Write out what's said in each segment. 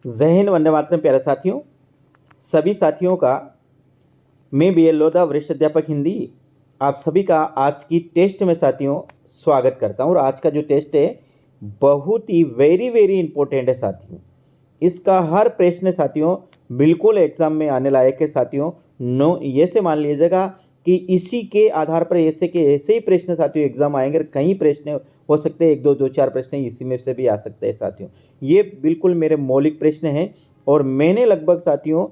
जय हिंद, वंदे मातरम। प्यारे साथियों, सभी साथियों का मैं बी एल लोधा, वरिष्ठ अध्यापक हिंदी, आप सभी का आज की टेस्ट में साथियों स्वागत करता हूं। और आज का जो टेस्ट है बहुत ही वेरी वेरी इंपॉर्टेंट है साथियों। इसका हर प्रश्न साथियों बिल्कुल एग्जाम में आने लायक है साथियों। नो ये से मान लीजिएगा कि इसी के आधार पर ऐसे के ऐसे ही प्रश्न साथियों एग्जाम आएंगे। कई प्रश्न हो सकते हैं, एक दो चार प्रश्न इसी में से भी आ सकते हैं साथियों। ये बिल्कुल मेरे मौलिक प्रश्न हैं और मैंने लगभग साथियों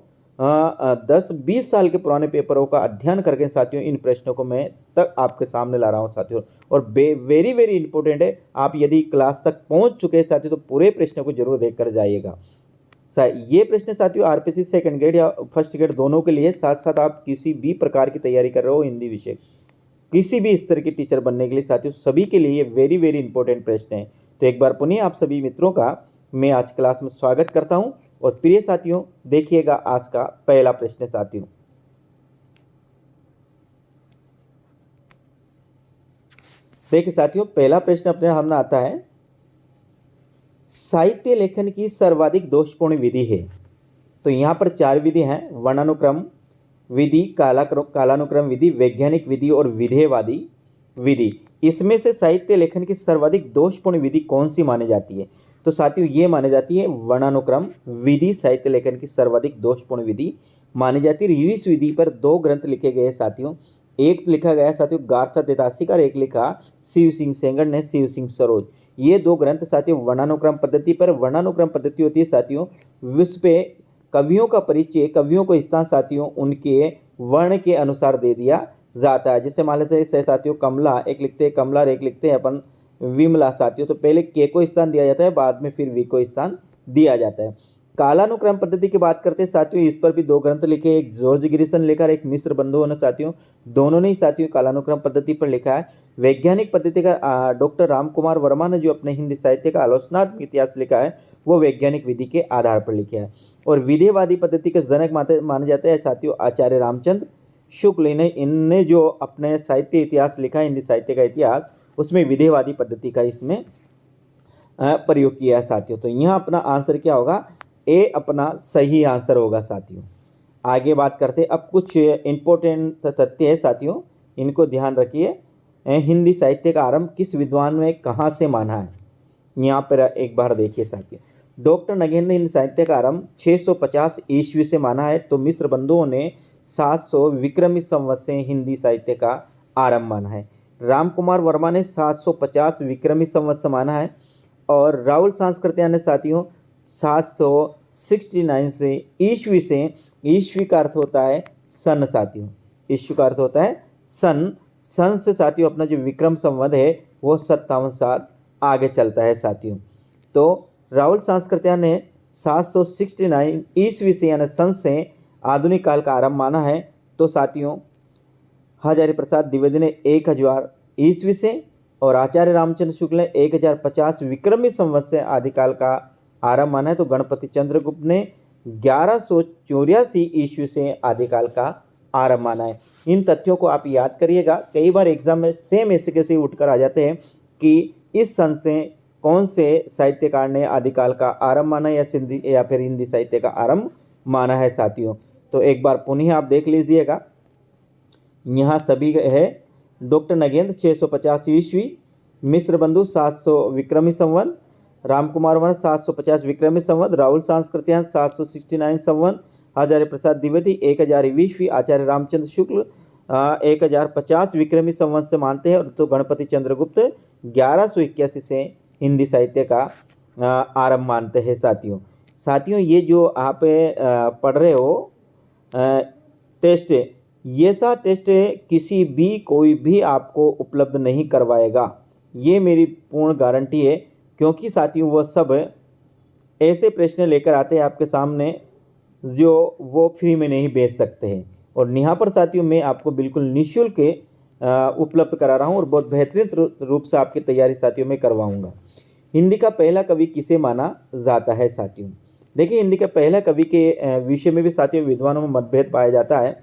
10-20 साल के पुराने पेपरों का अध्ययन करके साथियों इन प्रश्नों को मैं तक आपके सामने ला रहा हूं साथियों। और वेरी वेरी इंपॉर्टेंट है। आप यदि क्लास तक पहुंच चुके हैं साथियों तो पूरे प्रश्नों को जरूर देख कर जाइएगा। ये प्रश्न साथियों आरपीसी सेकंड ग्रेड या फर्स्ट ग्रेड दोनों के लिए, साथ साथ आप किसी भी प्रकार की तैयारी कर रहे हो हिंदी विषय, किसी भी स्तर के टीचर बनने के लिए साथियों, सभी के लिए ये वेरी वेरी इंपॉर्टेंट प्रश्न है। तो एक बार पुनः आप सभी मित्रों का मैं आज क्लास में स्वागत करता हूं। और प्रिय साथियों, देखिएगा आज का पहला प्रश्न साथियों। देखिए साथियों, पहला प्रश्न अपने सामने आता है, साहित्य लेखन की सर्वाधिक दोषपूर्ण विधि है। तो यहाँ पर 4 विधि हैं: वर्णानुक्रम विधि, कालानुक्रम विधि, वैज्ञानिक विधि और विधेयवादी विधि। इसमें से साहित्य लेखन की सर्वाधिक दोषपूर्ण विधि कौन सी मानी जाती है? तो साथियों ये मानी जाती है वर्णानुक्रम विधि साहित्य लेखन की सर्वाधिक दोषपूर्ण विधि मानी जाती है। इस विधि पर 2 ग्रंथ लिखे गए साथियों। एक लिखा गया साथियों गारसा देदासी का और एक लिखा शिव सिंह सेंगड़ ने, शिव सिंह सरोज। ये 2 ग्रंथ साथियों वर्णानुक्रम पद्धति पर। वर्णानुक्रम पद्धति होती है साथियों विश्व पे कवियों का परिचय, कवियों को स्थान साथियों उनके वर्ण के अनुसार दे दिया जाता है। जैसे मान लेते हैं साथियों कमला, एक लिखते हैं कमला और एक लिखते हैं अपन विमला साथियों। तो पहले के को स्थान दिया जाता है, बाद में फिर वी को स्थान दिया जाता है। कालानुक्रम पद्धति की बात करते हैं साथियों, इस पर भी 2 ग्रंथ लिखे, एक जॉर्ज गिरिसन लेकर, एक मिश्र बंधुओं ने साथियों, दोनों ने ही साथियों कालानुक्रम पद्धति पर लिखा है। वैज्ञानिक पद्धति का डॉक्टर राम कुमार वर्मा ने जो अपने हिंदी साहित्य का आलोचनात्मक इतिहास लिखा है वो वैज्ञानिक विधि के आधार पर लिखा है। और विधेयवादी पद्धति के जनक माने जाते हैं साथियों आचार्य रामचंद्र शुक्ल। इनने जो अपने साहित्य इतिहास लिखा है, हिंदी साहित्य का इतिहास, उसमें विधेयवादी पद्धति का इसमें प्रयोग किया है साथियों। तो यहाँ अपना आंसर क्या होगा? ए अपना सही आंसर होगा साथियों। आगे बात करते हैं, अब कुछ इंपॉर्टेंट तथ्य है साथियों, इनको ध्यान रखिए। हिंदी साहित्य का आरंभ किस विद्वान में कहाँ से माना है? यहाँ पर एक बार देखिए साथियों, डॉक्टर नगेंद्र ने हिंदी साहित्य का आरंभ 650 ईस्वी से माना है। तो मिश्र बंधुओं ने 700 विक्रमी संवत से हिंदी साहित्य का आरंभ माना है। राम कुमार वर्मा ने 750 विक्रमी संवत से माना है। और राहुल सांस्कृत्या ने साथियों 769 से ईस्वी से, ईस्वी का अर्थ होता है सन साथियों, ईस्वी का अर्थ होता है सन। सन से साथियों अपना जो विक्रम संवत है वो 57 साल आगे चलता है साथियों। तो राहुल सांस्कृत्या ने 769 ईस्वी से यानी सन से आधुनिक काल का आरंभ माना है। तो साथियों हजारी प्रसाद द्विवेदी ने 1000 ईस्वी से और आचार्य रामचंद्र शुक्ल ने 1050 विक्रमी संवत से आदिकाल का आरंभ माना है। तो गणपति चंद्रगुप्त ने 1184 ईस्वी से आदिकाल का आरंभ माना है। इन तथ्यों को आप याद करिएगा, कई बार एग्जाम में सेम ऐसे कैसे उठकर आ जाते हैं कि इस सन से कौन से साहित्यकार ने आदिकाल का आरंभ माना या फिर हिंदी साहित्य का आरंभ माना है साथियों। तो एक बार पुनः आप देख लीजिएगा, यहाँ सभी है डॉक्टर नगेंद्र 650 ईस्वी, मिश्र बंधु 700 विक्रमी संवत, राम कुमार वर्मा 750 विक्रमी संवत, राहुल सांस्कृत्यायन 769 संवत, आचार्य प्रसाद द्विवेदी 1000 ईस्वी, आचार्य रामचंद्र शुक्ल 1050 विक्रमी संवत से मानते हैं। और तो गणपति चंद्रगुप्त 1181 से हिंदी साहित्य का आरंभ मानते हैं साथियों ये जो आप पढ़ रहे हो टेस्ट, ये सा टेस्ट किसी भी कोई भी आपको उपलब्ध नहीं करवाएगा, ये मेरी पूर्ण गारंटी है। क्योंकि साथियों वो सब ऐसे प्रश्न लेकर आते हैं आपके सामने जो वो फ्री में नहीं बेच सकते हैं। और यहाँ पर साथियों मैं आपको बिल्कुल निःशुल्क उपलब्ध करा रहा हूँ और बहुत बेहतरीन रूप से आपकी तैयारी साथियों में करवाऊँगा। हिंदी का पहला कवि किसे माना जाता है साथियों? देखिए हिंदी का पहला कवि के विषय में भी साथियों विद्वानों में मतभेद पाया जाता है,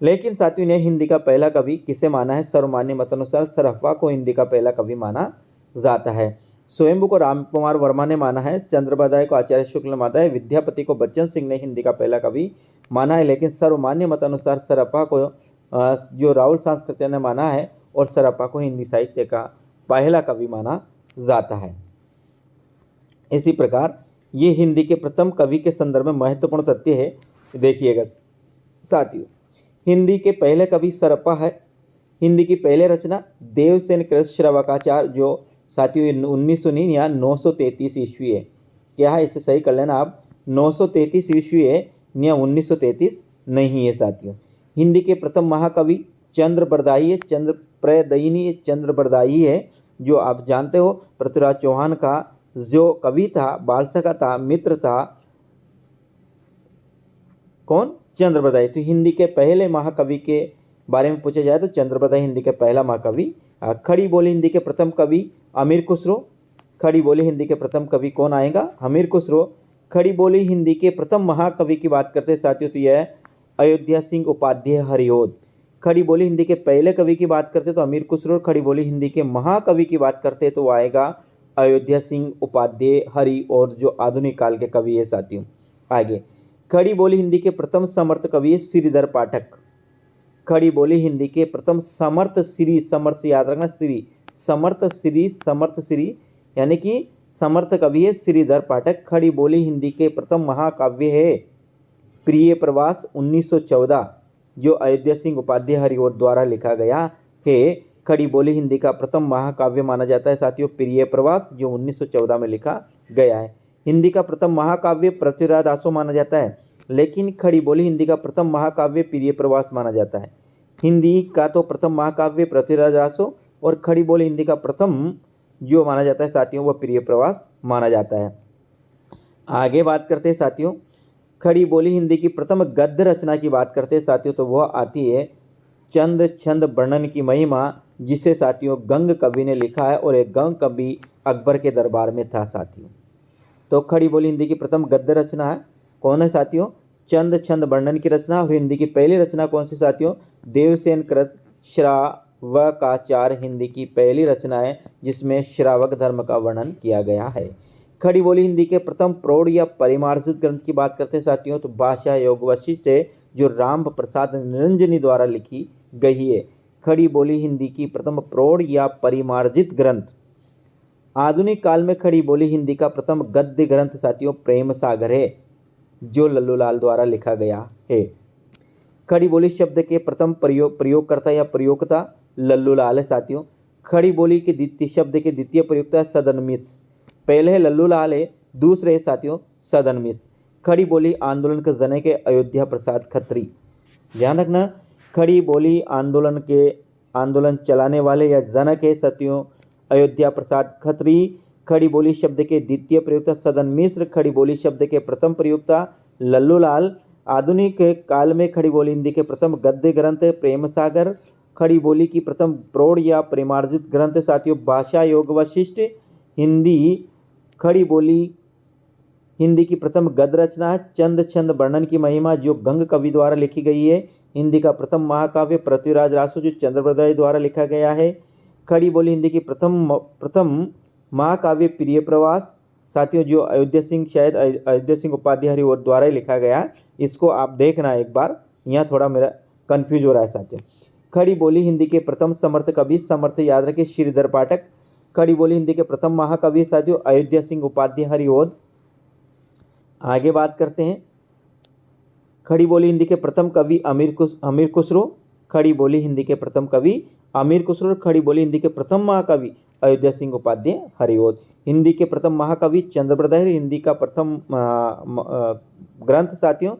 लेकिन साथियों ने हिंदी का पहला कवि किसे माना है? सर्वमान्य मतानुसार सरहफ्फा को हिंदी का पहला कवि माना जाता है। स्वयंभू को राम कुमार वर्मा ने माना है, चंद्रोपाध्याय को आचार्य शुक्ल ने माना है, विद्यापति को बच्चन सिंह ने हिंदी का पहला कवि माना है, लेकिन सर्वमान्य मत अनुसार सरप्पा को जो राहुल सांस्कृत्य ने माना है और सरप्पा को हिंदी साहित्य का पहला कवि माना जाता है। इसी प्रकार ये हिंदी के प्रथम कवि के संदर्भ में महत्वपूर्ण तथ्य है। देखिएगा साथियों, हिंदी के पहले कवि सरप्पा है। हिंदी की पहले रचना देवसेन कृत श्रवकाचार्य जो साथियों 1919 या 933 ईस्वी है। क्या है, इसे सही कर लेना आप, 933 ईस्वी है या 1933 नहीं है साथियों। हिंदी के प्रथम महाकवि चंद्रबरदाई है, चंद्रबरदाई है, जो आप जानते हो पृथ्वीराज चौहान का जो कवि था, बाल सखा था, मित्र था, कौन, चंद्रबरदाई। तो हिंदी के पहले महाकवि के बारे में पूछा जाए तो चंद्रबरदाई हिंदी के पहला महाकवि। खड़ी बोली हिंदी के प्रथम कवि अमीर खुसरो। खड़ी बोली हिंदी के प्रथम कवि कौन आएगा, अमीर खुसरो। खड़ी बोली हिंदी के प्रथम महाकवि की बात करते हैं साथियों तो यह है अयोध्या सिंह उपाध्याय हरिओद। खड़ी बोली हिंदी के पहले कवि की बात करते तो अमीर खुसरो। खड़ी बोली हिंदी के महाकवि की बात करते तो वो आएगा अयोध्या सिंह उपाध्याय हरि और जो आधुनिक काल के कवि है साथियों। आगे, खड़ी बोली हिंदी के प्रथम समर्थ कवि है श्रीधर पाठक। खड़ी बोली हिंदी के प्रथम समर्थ श्री, समर्थ से याद रखना, श्री समर्थ श्री, समर्थ श्री यानी कि समर्थ कवि है श्रीधर पाठक। खड़ी बोली हिंदी के प्रथम महाकाव्य है प्रिय प्रवास 1914 जो अयोध्या सिंह उपाध्याय हरिओद द्वारा लिखा गया है। खड़ी बोली हिंदी का प्रथम महाकाव्य माना जाता है साथियों प्रिय प्रवास जो 1914 में लिखा गया है। हिंदी का प्रथम महाकाव्य पृथ्वीराज दासो माना जाता है, लेकिन खड़ी बोली हिंदी का प्रथम महाकाव्य प्रिय प्रवास माना जाता है। हिंदी का तो प्रथम महाकाव्य पृथ्वीराज दासो और खड़ी बोली हिंदी का प्रथम जो माना जाता है साथियों वह प्रिय प्रवास माना जाता है। आगे बात करते हैं साथियों, खड़ी बोली हिंदी की प्रथम गद्य रचना की बात करते हैं साथियों तो वह आती है चंद छंद वर्णन की महिमा, जिसे साथियों गंग कवि ने लिखा है और एक गंग कवि अकबर के दरबार में था साथियों। तो खड़ी बोली हिंदी की प्रथम गद्य रचना है कौन है साथियों, चंद छंद वर्णन की रचना। और हिंदी की पहली रचना कौन सी साथियों, देवसेन कृत श्रावकाचार्य हिंदी की पहली रचना है जिसमें श्रावक धर्म का वर्णन किया गया है। खड़ी बोली हिंदी के प्रथम प्रौढ़ या परिमार्जित ग्रंथ की बात करते हैं साथियों तो भाषा योग वशिष्ठ है जो राम प्रसाद निरंजनी द्वारा लिखी गई है। खड़ी बोली हिंदी की प्रथम प्रौढ़ या परिमार्जित ग्रंथ। आधुनिक काल में खड़ी बोली हिंदी का प्रथम गद्य ग्रंथ साथियों प्रेम सागर है जो लल्लूलाल द्वारा लिखा गया है। खड़ी बोली शब्द के प्रथम प्रयोगकर्ता या प्रयोक्ता लल्लूलाल है साथियों। खड़ी बोली के द्वितीय शब्द के द्वितीय प्रयोक्ता सदन मिश्र। पहले है लल्लूलाल है, दूसरे है साथियों सदन मिश्र। खड़ी बोली आंदोलन के जनक है अयोध्या प्रसाद खत्री। ध्यान रखना, खड़ी बोली आंदोलन चलाने वाले या जनक है साथियों अयोध्या प्रसाद खत्री। खड़ी बोली शब्द के द्वितीय प्रयोक्ता सदन मिश्र। खड़ी बोली शब्द के प्रथम प्रयोक्ता लल्लूलाल। आधुनिक काल में खड़ी बोली हिंदी के प्रथम गद्य ग्रंथ प्रेम सागर। खड़ी बोली की प्रथम प्रौढ़ या परिमार्जित ग्रंथ साथियों भाषा योग वशिष्ठ। हिंदी खड़ी बोली हिंदी की प्रथम गद्य रचना है चंद छंद वर्णन की महिमा जो गंग कवि द्वारा लिखी गई है। हिंदी का प्रथम महाकाव्य पृथ्वीराज रासो जो चंद्रबरदाई द्वारा लिखा गया है। खड़ी बोली हिंदी की प्रथम महाकाव्य प्रिय प्रवास साथियों जो अयोध्या सिंह उपाध्याय हरिओद द्वारा ही लिखा गया है। इसको आप देखना एक बार, यहाँ थोड़ा मेरा कन्फ्यूज हो रहा है साथियों। खड़ी बोली हिंदी के प्रथम समर्थ कवि, समर्थ याद रखिए श्रीधर पाठक। खड़ी बोली हिंदी के प्रथम महाकवि साथियों अयोध्या सिंह उपाध्याय हरिओद। आगे बात करते हैं, खड़ी बोली हिंदी के प्रथम कवि अमीर खुसरो। खड़ी बोली हिंदी के प्रथम कवि अमीर खुसरो। खड़ी बोली हिंदी के प्रथम महाकवि अयोध्या सिंह उपाध्याय हरिओद। हिंदी के प्रथम महाकवि चंद्रबरदाई। हिंदी का प्रथम ग्रंथ साथियों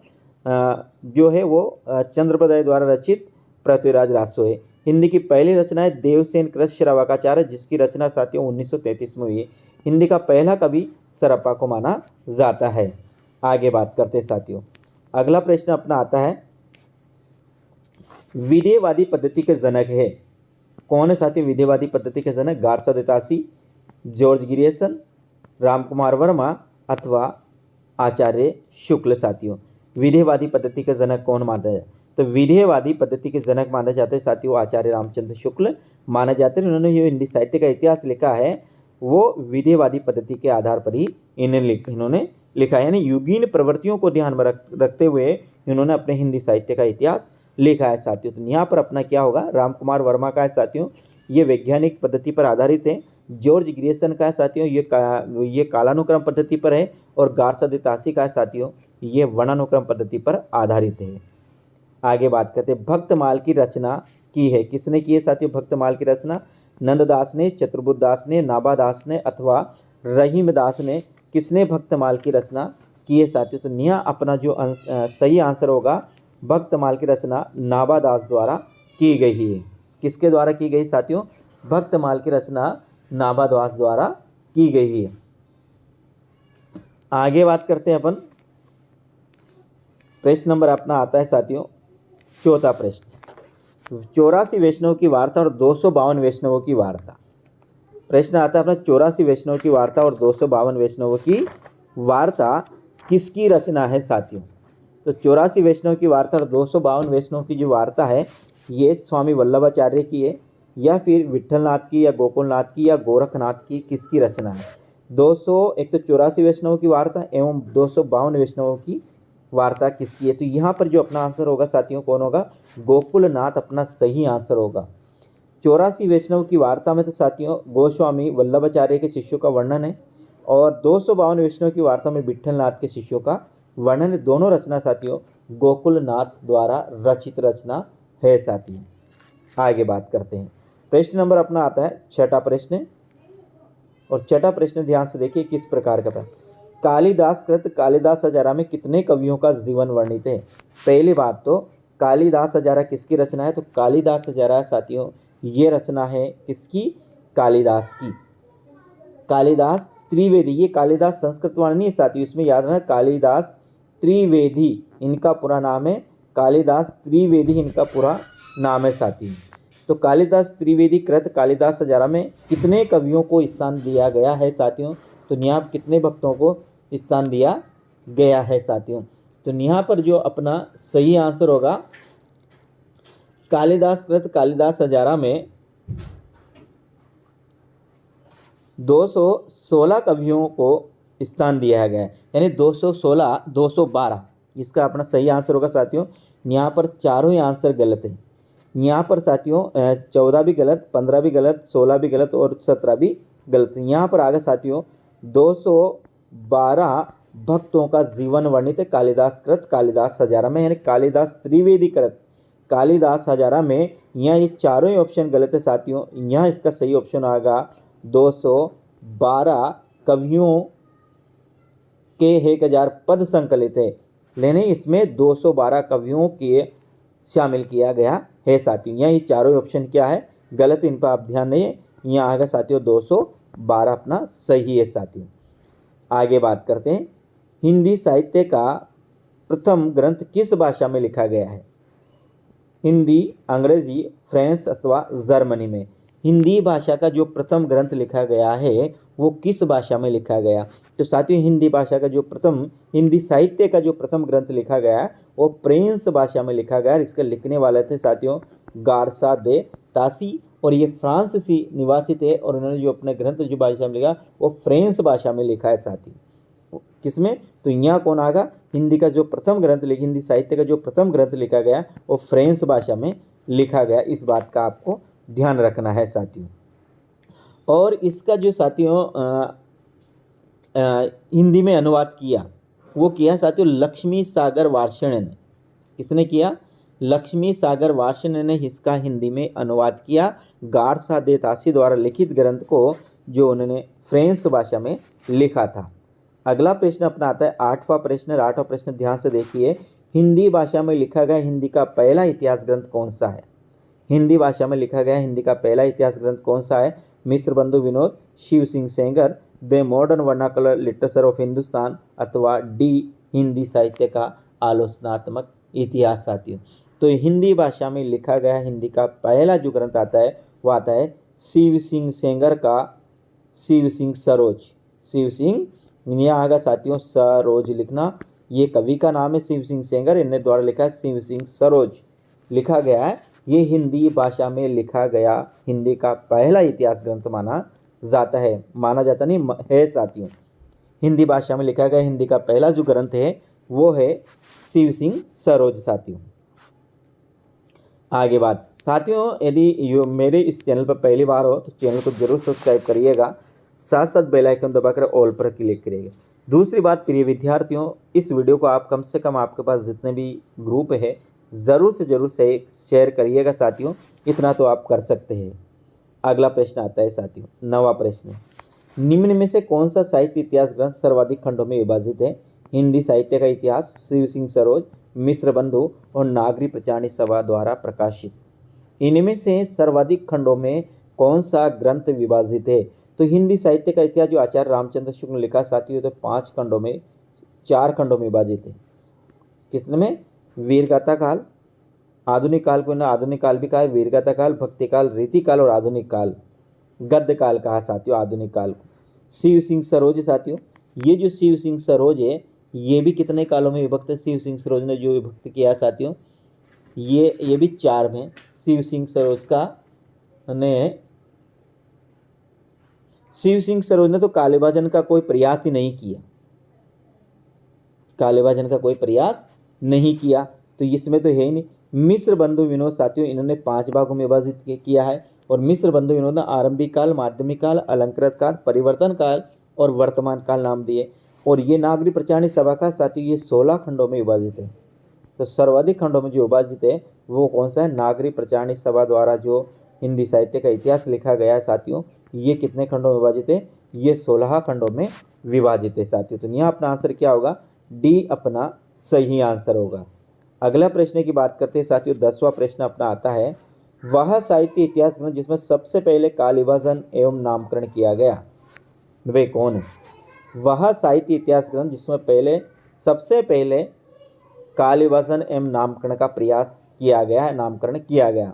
जो है वो चंद्रबरदाई द्वारा रचित पृथ्वीराज रासो है। हिंदी की पहली रचना है देवसेन कृत श्रावकाचार्य जिसकी रचना साथियों 1933 में हुई है। हिंदी का पहला कवि सरप्पा को माना जाता है। आगे बात करते हैं साथियों, अगला प्रश्न अपना आता है विधेयवादी पद्धति के जनक है कौन है साथियों। विधेयवादी पद्धति के जनक गारसा देतासी, जॉर्ज गिरियसन, रामकुमार वर्मा अथवा आचार्य शुक्ल साथियों। विधेयवादी पद्धति के जनक कौन माना जाए तो विधेयवादी पद्धति के जनक माने जाते हैं साथियों आचार्य रामचंद्र शुक्ल माने जाते हैं। उन्होंने ये हिंदी साहित्य का इतिहास लिखा है वो विधेयवादी पद्धति के आधार पर ही इन्होंने लिखा है। यानी युगीन प्रवृत्तियों को ध्यान में रखते हुए इन्होंने अपने हिंदी साहित्य का इतिहास लिखा है साथियों। तो यहाँ पर अपना क्या होगा, रामकुमार वर्मा का है साथियों, ये वैज्ञानिक पद्धति पर आधारित है। जॉर्ज ग्रियर्सन का है साथियों, ये कालानुक्रम पद्धति पर है। और गार्सा दे तासी का है साथियों, ये वर्णानुक्रम पद्धति पर आधारित है। आगे बात करते हैं, भक्तमाल की रचना की है, किसने की है साथियों भक्तमाल की रचना? नंददास ने, चतुर्बुद्ध दास ने, नाभादास ने अथवा रहीमदास ने, किसने भक्तमाल की रचना की है साथियों? तो यहाँ अपना जो सही आंसर होगा, भक्तमाल की रचना नाभादास द्वारा की गई है। किसके द्वारा की गई साथियों? भक्तमाल की रचना नाभादास द्वारा की गई है। आगे बात करते हैं अपन, प्रश्न नंबर अपना आता है साथियों चौथा प्रश्न, 84 वैष्णव की वार्ता और 252 वैष्णवों की वार्ता। प्रश्न आता है अपना 84 वैष्णव की वार्ता और 252 वैष्णवों की वार्ता किसकी रचना है साथियों? तो 84 वैष्णव की वार्ता और 252 वैष्णव की जो वार्ता है ये स्वामी वल्लभाचार्य की है, या फिर विट्ठलनाथ की, या गोकुलनाथ की, या गोरखनाथ की, किसकी रचना है? एक तो 84 वैष्णवों की वार्ता एवं 252 वैष्णवों की वार्ता किसकी है? तो यहाँ पर जो अपना आंसर होगा साथियों कौन होगा? गोकुलनाथ अपना सही आंसर होगा। 84 वैष्णव की वार्ता में तो साथियों गोस्वामी वल्लभाचार्य के शिष्यों का वर्णन है, और 252 वैष्णव की वार्ता में विट्ठलनाथ के शिष्यों का वर्णन है। दोनों रचना साथियों गोकुलनाथ द्वारा रचित रचना है साथियों। आगे बात करते हैं, प्रश्न नंबर अपना आता है छठा प्रश्न, और छठा प्रश्न ध्यान से देखिए किस प्रकार का प्रश्न, कालिदास कृत कालिदास हजारा में कितने कवियों का जीवन वर्णित है? पहली बात तो कालिदास हजारा किसकी रचना है? तो कालिदास हजारा साथियों ये रचना है किसकी? कालिदास की। कालिदास त्रिवेदी, ये कालिदास संस्कृत वाला नहीं है साथियों, इसमें याद रखना कालिदास त्रिवेदी इनका पूरा नाम है, कालिदास त्रिवेदी इनका पूरा नाम है साथियों। तो कालिदास त्रिवेदी कृत कालिदास हजारा में कितने कवियों को स्थान दिया गया है साथियों? तो यहाँ कितने भक्तों को स्थान दिया गया है साथियों? तो यहाँ पर जो अपना सही आंसर होगा, कालिदास कृत कालिदास हजारा में 216 कवियों को स्थान दिया गया है, यानी 216 212 इसका अपना सही आंसर होगा साथियों। यहाँ पर चारों ही आंसर गलत है। यहाँ पर साथियों 14 भी गलत, 15 भी गलत, 16 भी गलत और 17 भी गलत। यहाँ पर आगे साथियों 212 भक्तों का जीवन वर्णित है कालिदास कृत कालिदास हजारा में, यानी कालिदास त्रिवेदी कृत कालिदास हजारा में। यहाँ ये चारों ही ऑप्शन गलत है साथियों। यहाँ इसका सही ऑप्शन आएगा 212 कवियों के 1000 पद संकलित है, लेने इसमें 212 कवियों के शामिल किया गया है साथियों। यहाँ ये चारों ऑप्शन क्या है गलत, इन पर आप ध्यान नहीं है। यहाँ आएगा साथियों 212 अपना सही है साथियों। आगे बात करते हैं, हिंदी साहित्य का प्रथम ग्रंथ किस भाषा में लिखा गया है? हिंदी, अंग्रेजी, फ्रेंच अथवा जर्मनी में हिंदी भाषा का जो प्रथम ग्रंथ लिखा गया है वो किस भाषा में लिखा गया? तो साथियों हिंदी भाषा का जो प्रथम, हिंदी साहित्य का जो प्रथम ग्रंथ लिखा गया है वो फ्रेंच भाषा में लिखा गया। इसके लिखने वाले थे साथियों गार्सा दे तासी, और ये फ्रांसीसी निवासी थे, और उन्होंने जो अपने ग्रंथ जो भाषा में लिखा वो फ्रेंच भाषा में लिखा है साथियों। किसमें? तो यहाँ कौन आएगा? हिंदी का जो प्रथम ग्रंथ हिंदी साहित्य का जो प्रथम ग्रंथ लिखा गया वो फ्रेंच भाषा में लिखा गया। इस बात का आपको ध्यान रखना है साथियों। और इसका जो साथियों हिंदी में अनुवाद किया वो किया साथियों लक्ष्मी सागर वार्ष्णेय ने। किसने किया? लक्ष्मी सागर वार्ष्णेय ने इसका हिंदी में अनुवाद किया गार्सा दे तासी द्वारा लिखित ग्रंथ को जो उन्होंने फ्रेंच भाषा में लिखा था। अगला प्रश्न अपना आता है आठवां प्रश्न ध्यान से देखिए, हिंदी भाषा में लिखा गया हिंदी का पहला इतिहास ग्रंथ कौन सा है? हिंदी भाषा में लिखा गया हिंदी का पहला इतिहास ग्रंथ कौन सा है? Mishra Bandhu Vinod, Shiv Singh Sengar, the modern vernacular literature of Hindustan, अथवा डी हिंदी साहित्य का आलोचनात्मक इतिहास साथियों। तो हिंदी भाषा में लिखा गया हिंदी का पहला जो ग्रंथ आता है वो आता है शिव सिंह सेंगर का शिव सिंह सरोज। शिव सिंह यहाँ आगा साथियों सरोज लिखना, ये कवि का नाम है शिव सिंह सेंगर, इन्हें द्वारा लिखा है शिव सिंह सरोज लिखा गया है। ये हिंदी भाषा में लिखा गया हिंदी का पहला इतिहास ग्रंथ माना जाता है, माना जाता नहीं है साथियों। हिंदी भाषा में लिखा गया हिंदी का पहला जो ग्रंथ है वो है शिव सिंह सरोज साथियों। आगे बात साथियों, यदि मेरे इस चैनल पर पहली बार हो तो चैनल को जरूर सब्सक्राइब करिएगा, साथ साथ बेल आइकन दबाकर ऑल पर क्लिक करिएगा। दूसरी बात प्रिय विद्यार्थियों, इस वीडियो को आप कम से कम आपके पास जितने भी ग्रुप है ज़रूर से ज़रूर से शेयर करिएगा साथियों, इतना तो आप कर सकते हैं। अगला प्रश्न आता है साथियों, 9वां प्रश्न, निम्न में से कौन सा साहित्य इतिहास ग्रंथ सर्वाधिक खंडों में विभाजित है? हिंदी साहित्य का इतिहास, शिव सिंह सरोज, मिश्र बंधु और नागरी प्रचारणी सभा द्वारा प्रकाशित। इनमें से सर्वाधिक खंडों में कौन सा ग्रंथ विभाजित है? तो हिंदी साहित्य का इतिहास जो आचार्य रामचंद्र शुक्ल ने लिखा साथियों, तो 5 खंडों में 4 खंडों में विभाजित है। किसमें? वीरगाथा काल, आधुनिक काल को ना आधुनिक काल भी कहा है, वीरगाथा काल, भक्ति काल, रीति काल और आधुनिक काल, गद्य काल कहा साथियों आधुनिक काल को। शिव सिंह सरोज साथियों, ये जो शिव सिंह सरोज है ये भी कितने कालों में विभक्त है? शिव सिंह सरोज ने जो विभक्त किया साथियों, ये भी 4 में। शिव सिंह सरोज ने तो कालेभाजन का कोई प्रयास ही नहीं किया, कालेभाजन का कोई प्रयास नहीं किया, तो इसमें तो है ही नहीं। मिश्र बंधु विनोद साथियों, इन्होंने 5 भागों में विभाजित किया है, और मिश्र बंधु विनोद ने आरंभिक काल, माध्यमिक काल, अलंकृत काल, परिवर्तन काल और वर्तमान काल नाम दिए। और ये नागरी प्रचारणी सभा का साथियों ये 16 खंडों में विभाजित है। तो सर्वाधिक खंडों में जो विभाजित है वो कौन सा है? नागरी प्रचारणी सभा द्वारा जो हिंदी साहित्य का इतिहास लिखा गया है साथियों, ये कितने खंडों में विभाजित है? ये 16 खंडों में विभाजित है साथियों। तो यहाँ अपना आंसर क्या होगा? डी अपना सही आंसर होगा। अगला प्रश्न की बात करते हैं साथियों, 10वां प्रश्न अपना आता है, वह साहित्य इतिहास ग्रंथ जिसमें सबसे पहले काल विभाजन एवं नामकरण किया गया, वे कौन है? वह साहित्य इतिहास ग्रंथ जिसमें सबसे पहले काल विभाजन एवं नामकरण का प्रयास किया गया है, नामकरण किया गया।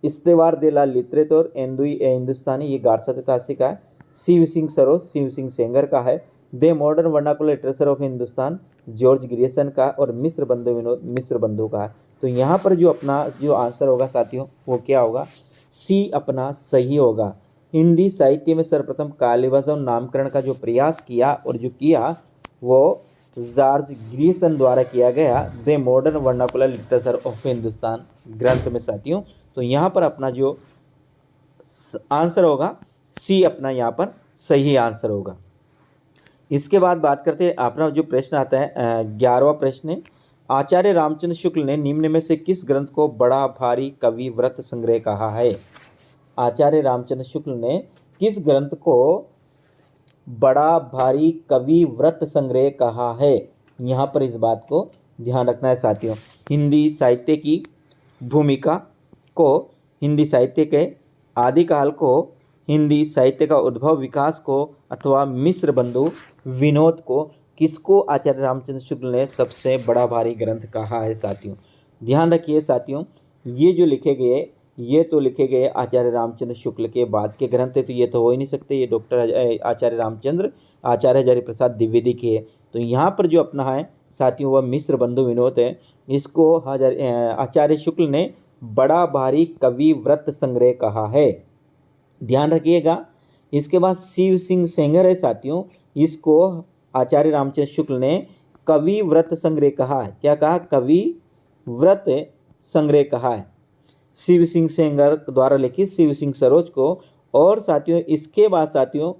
इस्तेवार दे ला लिटरेचर एंदुई ए हिंदुस्तानी, ये गारसा तासी का है। शिव सिंह सरोज शिव सिंह सेंगर का है। The modern vernacular literature of Hindustan George Grierson का, और मिश्र बंधु विनोद मिश्र बंधु का है। तो यहाँ पर जो अपना जो आंसर होगा साथियों वो क्या होगा? सी अपना सही होगा। हिंदी साहित्य में सर्वप्रथम काल विभाजन नामकरण का जो प्रयास किया और जो किया वो जॉर्ज ग्रियर्सन द्वारा किया गया, the modern vernacular literature of Hindustan ग्रंथ में साथियों। तो यहाँ पर अपना जो आंसर होगा सी अपना यहाँ पर सही आंसर होगा। इसके बाद बात करते हैं, अपना जो प्रश्न आता है 11वां प्रश्न, आचार्य रामचंद्र शुक्ल ने निम्न में से किस ग्रंथ को बड़ा भारी कवि व्रत संग्रह कहा है? आचार्य रामचंद्र शुक्ल ने किस ग्रंथ को बड़ा भारी कवि व्रत संग्रह कहा है? यहाँ पर इस बात को ध्यान रखना है साथियों। हिंदी साहित्य की भूमिका को, हिंदी साहित्य के आदिकाल को, हिंदी साहित्य का उद्भव विकास को, अथवा मिश्र बंधु विनोद को, किसको आचार्य रामचंद्र शुक्ल ने सबसे बड़ा भारी ग्रंथ कहा है साथियों? ध्यान रखिए साथियों, ये जो लिखे गए ये तो लिखे गए आचार्य रामचंद्र शुक्ल के बाद के ग्रंथ है, तो ये तो हो ही नहीं सकते, ये डॉक्टर आचार्य रामचंद्र आचार्य हजारी प्रसाद द्विवेदी के है। तो यहाँ पर जो अपना है साथियों वह मिश्र बंधु विनोद है। इसको आचार्य शुक्ल ने बड़ा भारी कवि व्रत संग्रह कहा है, ध्यान रखिएगा। इसके बाद शिव सिंह सेंगर है साथियों, इसको आचार्य रामचंद्र शुक्ल ने कवि व्रत संग्रह कहा है। क्या कहा? कवि व्रत संग्रह कहा है, शिव सिंह सेंगर द्वारा लिखित शिव सिंह सरोज को। और साथियों इसके बाद साथियों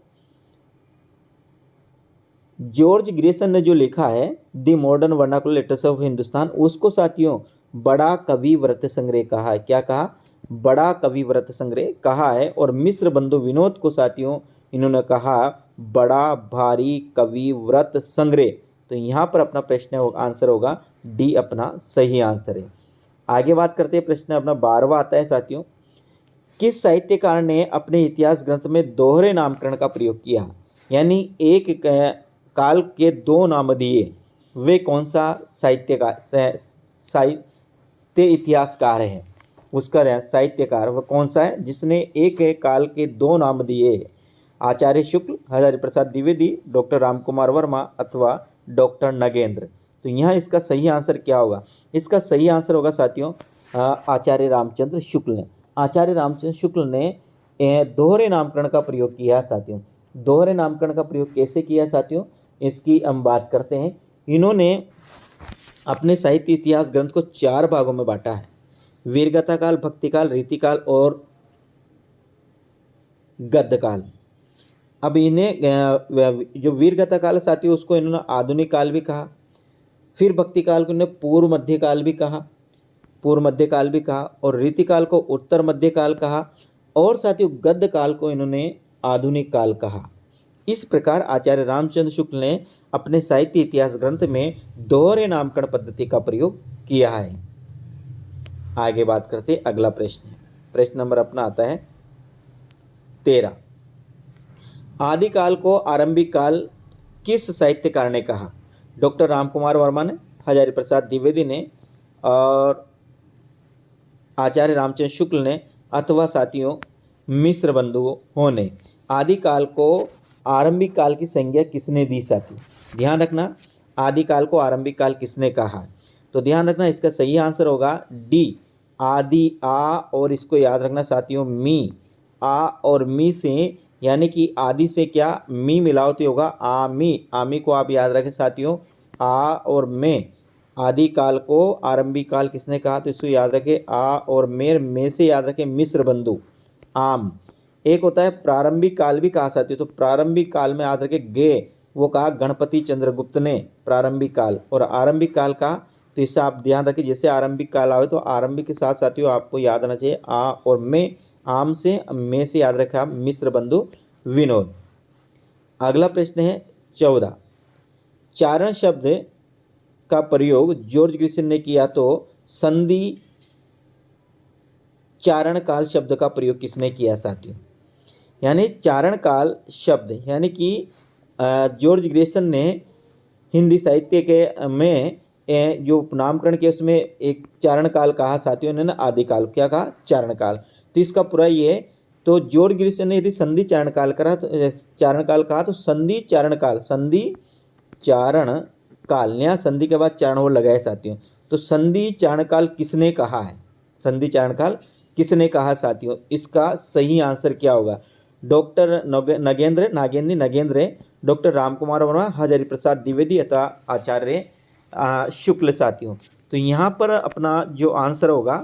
जॉर्ज ग्रियर्सन ने जो लिखा है the modern vernacular literature of Hindustan, उसको साथियों बड़ा कवि व्रत संग्रह कहा है। क्या कहा? बड़ा कवि व्रत संग्रह कहा है। और मिश्र बंधु विनोद को साथियों इन्होंने कहा बड़ा भारी कवि व्रत संग्रह। तो यहाँ पर अपना प्रश्न आंसर होगा डी अपना सही आंसर है। आगे बात करते हैं, प्रश्न अपना 12वां आता है साथियों, किस साहित्यकार ने अपने इतिहास ग्रंथ में दोहरे नामकरण का प्रयोग किया, यानी एक काल के 2 नाम दिए, वे कौन सा साहित्य इतिहासकार है? उसका साहित्यकार वह कौन सा है जिसने एक काल के 2 नाम दिए? आचार्य शुक्ल, हजारी प्रसाद द्विवेदी, डॉक्टर रामकुमार वर्मा अथवा डॉक्टर नगेंद्र। तो यहाँ इसका सही आंसर क्या होगा? इसका सही आंसर होगा साथियों आचार्य रामचंद्र शुक्ल ने। आचार्य रामचंद्र शुक्ल ने दोहरे नामकरण का प्रयोग किया है साथियों। दोहरे नामकरण का प्रयोग कैसे किया साथियों, इसकी हम बात करते हैं। इन्होंने अपने साहित्य इतिहास ग्रंथ को 4 भागों में बांटा है, वीरगाथा काल, भक्तिकाल, रीतिकाल और गद्यकाल। अब इन्हें जो वीरगाथा काल है साथियों, उसको इन्होंने आधुनिक काल भी कहा, फिर भक्ति काल को इन्होंने पूर्व मध्य काल भी कहा, पूर्व मध्य काल भी कहा, और रीतिकाल को उत्तर मध्य काल कहा, और साथियों गद्य काल को इन्होंने आधुनिक काल कहा। इस प्रकार आचार्य रामचंद्र शुक्ल ने अपने साहित्य इतिहास ग्रंथ में दोहरे नामकरण पद्धति का प्रयोग किया है। आगे बात करते हैं, अगला प्रश्न है, प्रश्न नंबर अपना आता है 13। आदिकाल को आरंभिक काल किस साहित्यकार ने कहा? डॉक्टर रामकुमार वर्मा ने, हजारी प्रसाद द्विवेदी ने, और आचार्य रामचंद्र शुक्ल ने, अथवा साथियों मिश्र बंधुओं ने। आदिकाल को आरंभिक काल की संज्ञा किसने दी साथियों? ध्यान रखना, आदिकाल को आरंभिक काल किसने कहा? तो ध्यान रखना, इसका सही आंसर होगा डी, आदि आ, और इसको याद रखना साथियों मी, आ और मी से, यानी कि आदि से क्या मी मिलावटी होगा आमी, आमी को आप याद रखें साथियों, आ और में। आदिकाल को आरंभिक काल किसने कहा? तो इसको याद रखें आ और में से याद रखें मिश्र बंधु आम। एक होता है प्रारंभिक काल भी कहा साथियों, तो प्रारंभिक काल में याद रखें गे, वो कहा गणपति चंद्रगुप्त ने प्रारंभिक काल, और आरंभिक काल का तो इससे आप ध्यान रखें, जैसे आरंभिक काल आवे तो आरंभिक के साथ साथियों आपको याद आना चाहिए आ और में, आम से में से याद रखें आप मिश्र बंधु विनोद। अगला प्रश्न है 14। चारण शब्द का प्रयोग जॉर्ज ग्रिशन ने किया, तो संधि चारण काल शब्द का प्रयोग किसने किया साथियों? यानी चारण काल शब्द, यानी कि जॉर्ज ग्रिशन ने हिंदी साहित्य के में जो नामकरण किया उसमें एक चारण काल कहा साथियों ने ना, आदिकाल क्या कहा? चारण काल। तो इसका पूरा ये, तो जॉर्ज ग्रिशन ने यदि संधि चारण काल करा तो चारण काल कहा, तो संधि चारण काल, संधि चारण काल, नया संधि के बाद चारण हो लगाए साथियों, तो संधि चारण काल किसने कहा है? संधि चारण काल किसने कहा साथियों? इसका सही आंसर क्या होगा? डॉक्टर नगेंद्र, डॉक्टर रामकुमार वर्मा, हजारी प्रसाद द्विवेदी अथवा आचार्य शुक्ल साथियों। तो यहाँ पर अपना जो आंसर होगा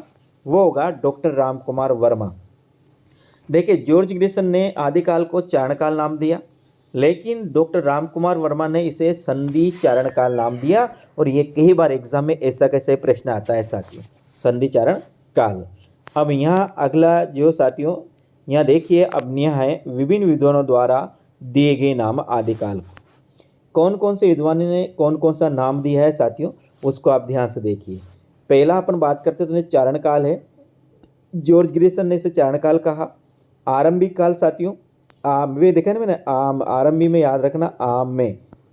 वो होगा डॉक्टर रामकुमार वर्मा। देखिए, जॉर्ज ग्रिशन ने आदिकाल को चारणकाल नाम दिया, लेकिन डॉक्टर रामकुमार वर्मा ने इसे संधि चारण काल नाम दिया, और ये कई बार एग्जाम में ऐसा कैसे प्रश्न आता है साथियों, संधि चारण काल। अब यहाँ अगला जो साथियों, यहाँ देखिए, अब यहाँ है विभिन्न विद्वानों द्वारा दिए गए नाम आदिकाल को। कौन कौन से विद्वान ने कौन कौन सा नाम दिया है साथियों, उसको आप ध्यान से देखिए। पहला अपन बात करते तो चारण काल है, जॉर्ज ग्रिशन ने इसे चारण काल कहा। आरंभिक काल साथियों, वे देखा ना मैंने, आरंभी में याद रखना आम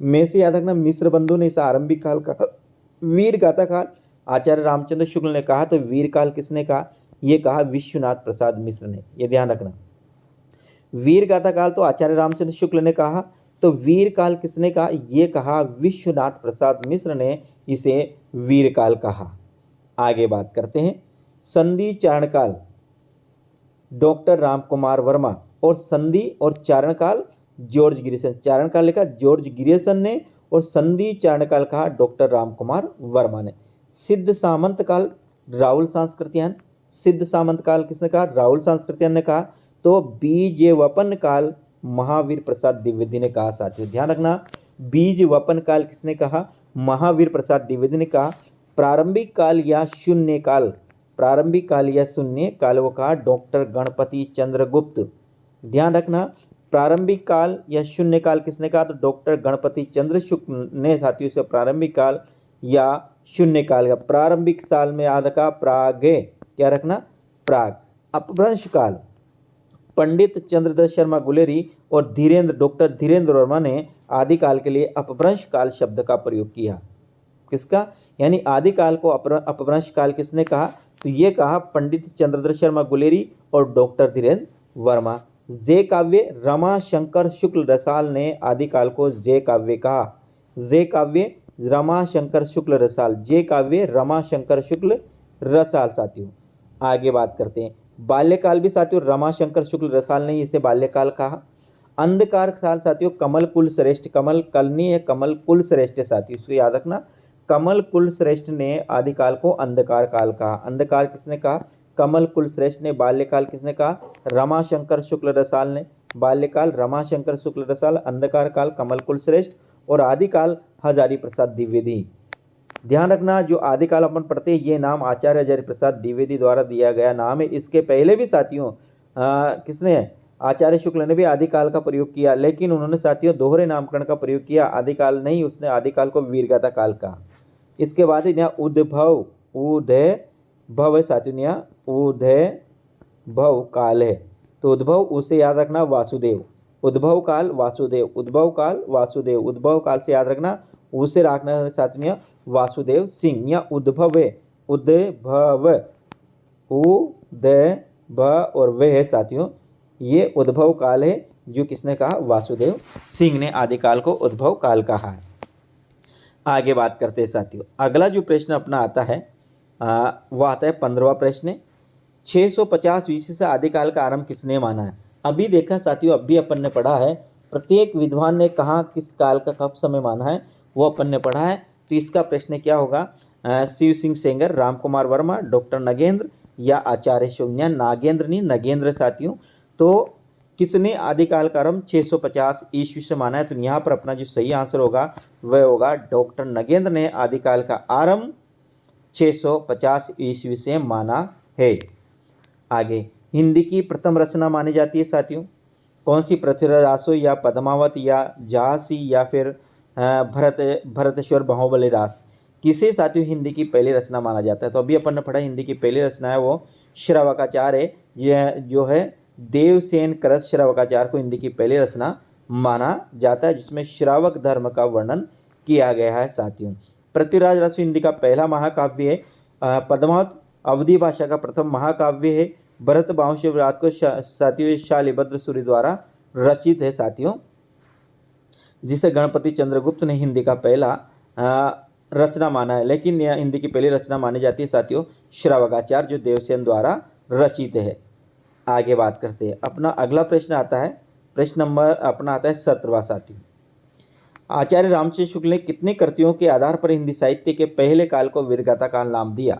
में से याद रखना मिश्र बंधु ने इसे आरंभिक काल कहा। वीर गाथा काल आचार्य रामचंद्र शुक्ल ने कहा, तो वीर काल किसने कहा? ये कहा विश्वनाथ प्रसाद मिश्र ने, ये ध्यान रखना। वीर गाथा काल तो आचार्य रामचंद्र शुक्ल ने कहा, तो वीर काल किसने कहा? ये कहा विश्वनाथ प्रसाद मिश्र ने इसे वीर काल कहा। आगे बात करते हैं, संधि चारण काल डॉक्टर रामकुमार वर्मा, और संधि और चारण काल जॉर्ज ग्रिशन। चारण काल लिखा जॉर्ज ग्रिशन ने, और संधि चारण काल कहा डॉक्टर रामकुमार वर्मा ने। सिद्ध सामंत काल राहुल सांस्कृत्यायन, सिद्ध सामंत काल किसने कहा? राहुल सांस्कृत्यायन ने कहा। तो बीज वपन काल महावीर प्रसाद द्विवेदी ने कहा साथियों, ध्यान रखना, बीज वपन काल किसने कहा? महावीर प्रसाद द्विवेदी ने कहा। प्रारंभिक काल या शून्य काल, प्रारंभिक काल या शून्य काल वो कहा डॉक्टर गणपति चंद्रगुप्त। ध्यान रखना, प्रारंभिक काल या शून्य काल किसने कहा? तो डॉक्टर गणपति चंद्र शुक्ल ने साथियों से प्रारंभिक काल या शून्य काल का। प्रारंभिक साल में याद रखा प्रागे, क्या रखना? प्राग। अपभ्रंश काल पंडित चंद्रदत्त शर्मा गुलेरी और डॉक्टर धीरेन्द्र वर्मा ने आदिकाल के लिए अपभ्रंश काल शब्द का प्रयोग किया। किसका? यानी आदिकाल को अपभ्रंश काल किसने कहा? तो ये कहा पंडित चंद्रदत्त शर्मा गुलेरी और डॉक्टर धीरेन्द्र वर्मा। जय काव्य रमा शंकर शुक्ल रसाल ने आदिकाल को जय काव्य कहा। जय काव्य रमा शंकर शुक्ल रसाल, जय काव्य रमा शंकर शुक्ल रसाल साथियों। आगे बात करते हैं, बाल्यकाल भी साथियों रमाशंकर शुक्ल रसाल ने इसे बाल्यकाल कहा। अंधकार काल साथियों कमल कुल श्रेष्ठ, कमल कल नहीं है, कमल कुल श्रेष्ठ है साथियों, इसको याद रखना। कमल कुल श्रेष्ठ ने आदिकाल को अंधकार काल कहा। अंधकार किसने कहा? कमल कुल श्रेष्ठ ने। बाल्यकाल किसने कहा? रमाशंकर शुक्ल रसाल ने। बाल्यकाल रमाशंकर शुक्ल रसाल, अंधकार काल कमल कुल श्रेष्ठ और आदिकाल हजारी प्रसाद द्विवेदी। ध्यान रखना, जो आदिकाल अपन पढ़ते हैं ये नाम आचार्य हजारी प्रसाद द्विवेदी द्वारा दिया गया नाम है। इसके पहले भी साथियों किसने? आचार्य शुक्ल ने भी आदिकाल का प्रयोग किया, लेकिन उन्होंने साथियों दोहरे नामकरण का प्रयोग किया। आदिकाल नहीं, उसने आदिकाल को वीरगाथा काल कहा। इसके बाद यहाँ उद्भव, उदय भव है साथियों, यहाँ उदय भव काल है। तो उद्भव उसे याद रखना वासुदेव, उद्भव काल वासुदेव, उद्भव काल वासुदेव, उद्भव काल से याद रखना उसे रखना साथियों वासुदेव सिंह। या उद्भव है, उद्भव, उदय भ और वे है साथियों, ये उद्भव काल है। जो किसने कहा? वासुदेव सिंह ने आदिकाल को उद्भव काल कहा है। आगे बात करते हैं साथियों। अगला जो प्रश्न अपना आता है वह आता है 15वां प्रश्न। 650 ईस्वी से आदिकाल का आरंभ किसने माना है? अभी देखा साथियों, अभी अपन ने पढ़ा है प्रत्येक विद्वान ने कहा किस काल का कब समय माना है, वो अपन ने पढ़ा है। तो इसका प्रश्न क्या होगा? शिव सिंह सेंगर, राम कुमार वर्मा, डॉक्टर नगेंद्र या आचार्य शुक्ल। नागेंद्र नहीं, नगेंद्र साथियों। तो किसने आदिकाल का आरंभ 650 ईस्वी से माना है? तो यहाँ पर अपना जो सही आंसर होगा वह होगा डॉक्टर नगेंद्र ने आदिकाल का आरंभ 650 ईस्वी से माना है। आगे, हिंदी की प्रथम रचना मानी जाती है साथियों कौन सी? पृथ्वीराज रासो या पद्मावत या झांसी या फिर भरतेश्वर बाहुबली रास। किसे साथियों हिंदी की पहली रचना माना जाता है? तो अभी अपन ने पढ़ा हिंदी की पहली रचना है वो श्रावकाचार है। जो है देवसेन करस श्रावकाचार को हिंदी की पहली रचना माना जाता है, जिसमें श्रावक धर्म का वर्णन किया गया है साथियों। पृथ्वीराज रासो हिंदी का पहला महाकाव्य है। पद्मावत अवधी भाषा का प्रथम महाकाव्य है। भरत बाहुशरात को साथियों शालिभद्र सूरि द्वारा रचित है साथियों, जिसे गणपति चंद्रगुप्त ने हिंदी का पहला रचना माना है। लेकिन यह हिंदी की पहली रचना मानी जाती है साथियों श्रावकाचार, जो देवसेन द्वारा रचित है। आगे बात करते हैं। अपना अगला प्रश्न आता है, प्रश्न नंबर अपना आता है 17वां साथियों। आचार्य रामचंद्र शुक्ल ने कितने कृतियों के आधार पर हिंदी साहित्य के पहले काल को वीरगाथा काल नाम दिया?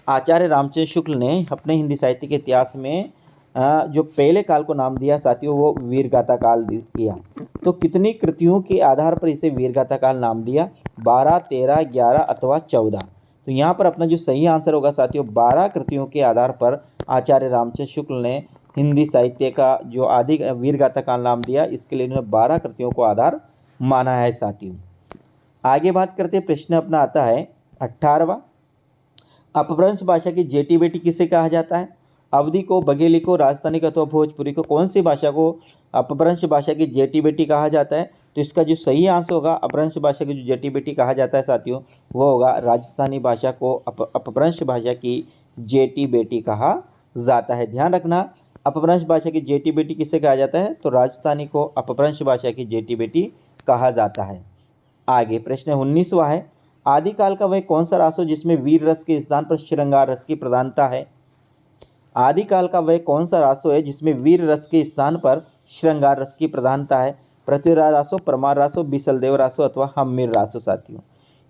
आचार्य रामचंद्र शुक्ल ने अपने हिंदी साहित्य के इतिहास में जो पहले काल को नाम दिया साथियों वो वीरगाथा काल किया। तो कितनी कृतियों के आधार पर इसे वीरगाथा काल नाम दिया? 12, 13, 11 अथवा 14। तो यहाँ पर अपना जो सही आंसर होगा साथियों 12 कृतियों के आधार पर आचार्य रामचंद्र शुक्ल ने हिंदी साहित्य का जो आदि वीरगाथा काल नाम दिया, इसके लिए इन्होंने 12 कृतियों को आधार माना है साथियों। आगे बात करते हैं, प्रश्न अपना आता है 18वां। अपभ्रंश भाषा की जेठी बेटी किसे कहा जाता है? अवधी को, बघेली को, राजस्थानी को अथवा भोजपुरी को कौन सी भाषा को अपभ्रंश भाषा की जेठी बेटी कहा जाता है? तो इसका जो सही आंसर होगा अपभ्रंश भाषा की जो जेठी बेटी कहा जाता है साथियों वो होगा राजस्थानी भाषा को अपभ्रंश भाषा की जेठी बेटी कहा जाता है। ध्यान रखना, अपभ्रंश भाषा की जेठी बेटी किसे कहा जाता है? तो राजस्थानी को अपभ्रंश भाषा की जेठी बेटी कहा जाता है। आगे प्रश्न 19वां है। आदिकाल का वह कौन सा रास हो जिसमें वीर रस के स्थान पर श्रृंगार रस की प्रधानता है? आदिकाल का वह कौन सा रासो है जिसमें वीर रस के स्थान पर श्रृंगार रस की प्रधानता है? पृथ्वीराज रासो, परमार रासो, बीसलदेव रासो अथवा हम्मीर रासो साथियों।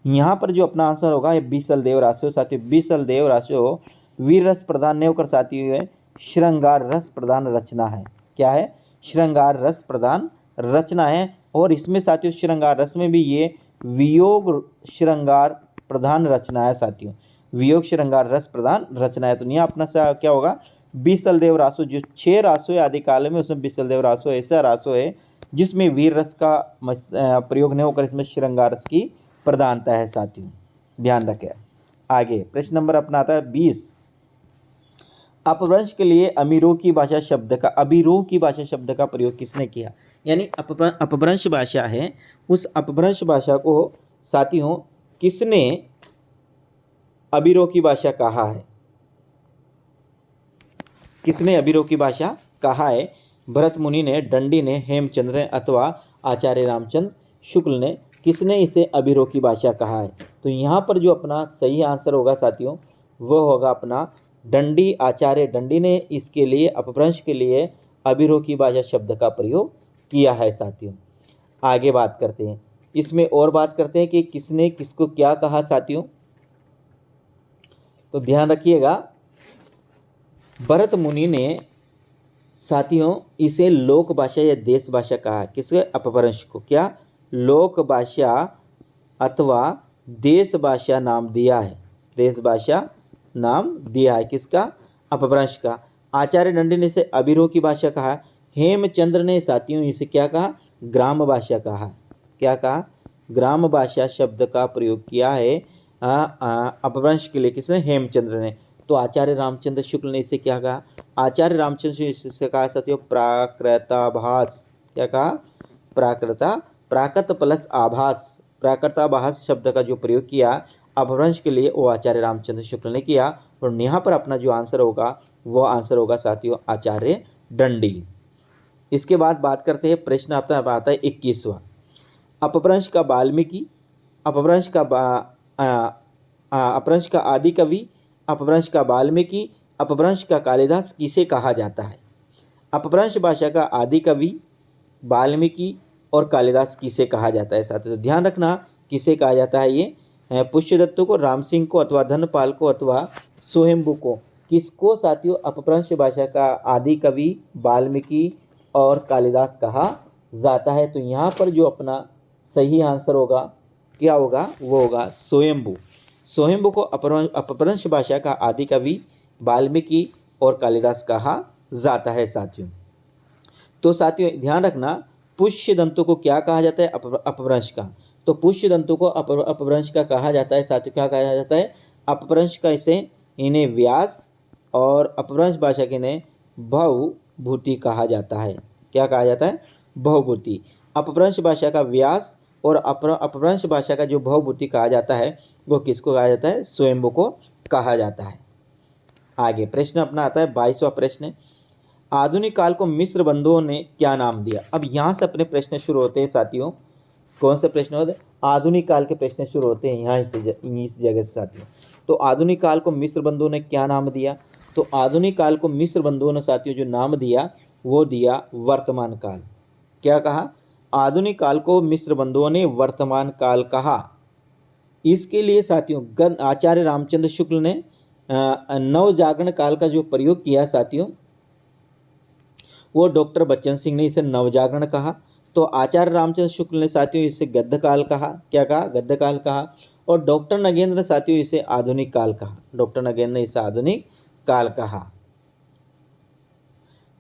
यहाँ पर जो अपना आंसर होगा ये बीसलदेव रासो साथियों। बीसलदेव रासो वीर रस प्रधान नहीं होकर साथियों है श्रृंगार रस प्रधान रचना है। क्या है? श्रृंगार रस प्रधान रचना है। और इसमें साथियों श्रृंगार रस में भी ये वियोग श्रृंगार प्रधान रचना है साथियों। वियोग श्रृंगार रस प्रधान रचना है। तो यहाँ अपना क्या होगा? बीसलदेव रासो, जो 6 रासो है आदिकाल में उसमें बीसलदेव रासो ऐसा रासो है जिसमें वीर रस का प्रयोग नहीं होकर इसमें श्रृंगार रस की प्रधानता है साथियों, ध्यान रखें। आगे प्रश्न नंबर अपना आता है 20। अपभ्रंश के लिए अमीरों की भाषा शब्द का अबीरों की भाषा शब्द का प्रयोग किसने किया? यानी अपभ्रंश भाषा है, उस अपभ्रंश भाषा को साथियों किसने अबीरों की भाषा कहा है? किसने अबीरों की भाषा कहा है? भरत मुनि ने, दंडी ने, हेमचंद्र ने अथवा आचार्य रामचंद्र शुक्ल ने? किसने इसे अबीरों की भाषा कहा है? तो यहाँ पर जो अपना सही आंसर होगा साथियों वो होगा अपना दंडी, आचार्य दंडी ने इसके लिए अपभ्रंश के लिए अभिरोकी भाषा शब्द का प्रयोग किया है साथियों। आगे बात करते हैं, इसमें और बात करते हैं कि किसने किसको क्या कहा साथियों। तो ध्यान रखिएगा, भरत मुनि ने साथियों इसे लोक भाषा या देश भाषा कहा है। किसके? अपभ्रंश को क्या लोक भाषा अथवा देश भाषा नाम दिया है। देश भाषा नाम दिया है किसका? अपभ्रंश का। आचार्य दंडी ने इसे अभिरोकी भाषा कहा। हेमचंद्र ने साथियों इसे क्या कहा? ग्राम भाषा कहा। क्या कहा? ग्राम भाषा शब्द का प्रयोग किया है अपभ्रंश के लिए। किसने? हेमचंद्र ने। तो आचार्य रामचंद्र शुक्ल ने इसे क्या कहा? आचार्य रामचंद्र शुक्ल से कहा साथियों प्राकृताभास। क्या कहा? प्राकृत प्लस आभास, प्राकृताभास शब्द का जो प्रयोग किया अपभ्रंश के लिए वो आचार्य रामचंद्र शुक्ल ने किया। और यहाँ पर अपना जो आंसर होगा वो आंसर होगा साथियों आचार्य दंडी। इसके बाद बात करते हैं, प्रश्न आता है 21वां। अपभ्रंश का वाल्मीकि, अपभ्रंश का आदि कवि, अपभ्रंश का वाल्मीकि, अपभ्रंश का कालिदास किसे कहा जाता है? अपभ्रंश भाषा का आदि कवि, वाल्मीकि और कालिदास किसे कहा जाता है साथियों? तो ध्यान रखना किसे कहा जाता है ये? पुष्यदत्त को, राम सिंह को अथवा धनपाल को अथवा स्वयंभू को। किसको साथियों अपभ्रंश भाषा का आदि कवि, वाल्मीकि और कालिदास कहा जाता है? तो यहाँ पर जो अपना सही आंसर होगा क्या होगा? वो होगा स्वयंभू। स्वयंभू को अपभ्रंश भाषा का आदि कवि, वाल्मीकि और कालिदास कहा जाता है साथियों। तो साथियों ध्यान रखना, पुष्यदंतों को क्या कहा जाता है? अपभ्रंश का। तो पुष्यदंतों को अपभ्रंश का कहा जाता है साथियों। क्या कहा जाता है? अपभ्रंश का इन्हें व्यास और अपभ्रंश भाषा के इन्हें भवभूति कहा जाता है। क्या कहा जाता है? भवभूति। अपभ्रंश भाषा का व्यास और अपभ्रंश भाषा का जो भवभूति कहा जाता है वो किसको कहा जाता है? स्वयंभू को कहा जाता है। आगे प्रश्न अपना आता है 22वां प्रश्न। आधुनिक काल को मिस्र बंधुओं ने क्या नाम दिया? अब यहाँ से अपने प्रश्न शुरू होते हैं साथियों। कौन से प्रश्न होते हैं? आधुनिक काल के प्रश्न शुरू होते हैं यहाँ इस जगह से साथियों। तो आधुनिक काल को मिस्र बंधुओं ने क्या नाम दिया? तो आधुनिक काल को मिस्र बंधुओं ने साथियों जो नाम दिया वो दिया वर्तमान काल। क्या कहा? आधुनिक काल को मिस्र बंधुओं ने वर्तमान काल कहा। इसके लिए साथियों आचार्य रामचंद्र शुक्ल ने नवजागरण काल का जो प्रयोग किया साथियों वो डॉक्टर बच्चन सिंह ने इसे नवजागरण कहा। तो आचार्य रामचंद्र शुक्ल ने साथियों इसे गद्य काल कहा। क्या कहा? गद्य काल कहा। और डॉक्टर नगेंद्र साथियों इसे आधुनिक काल कहा। डॉक्टर नगेंद्र ने इसे आधुनिक काल कहा।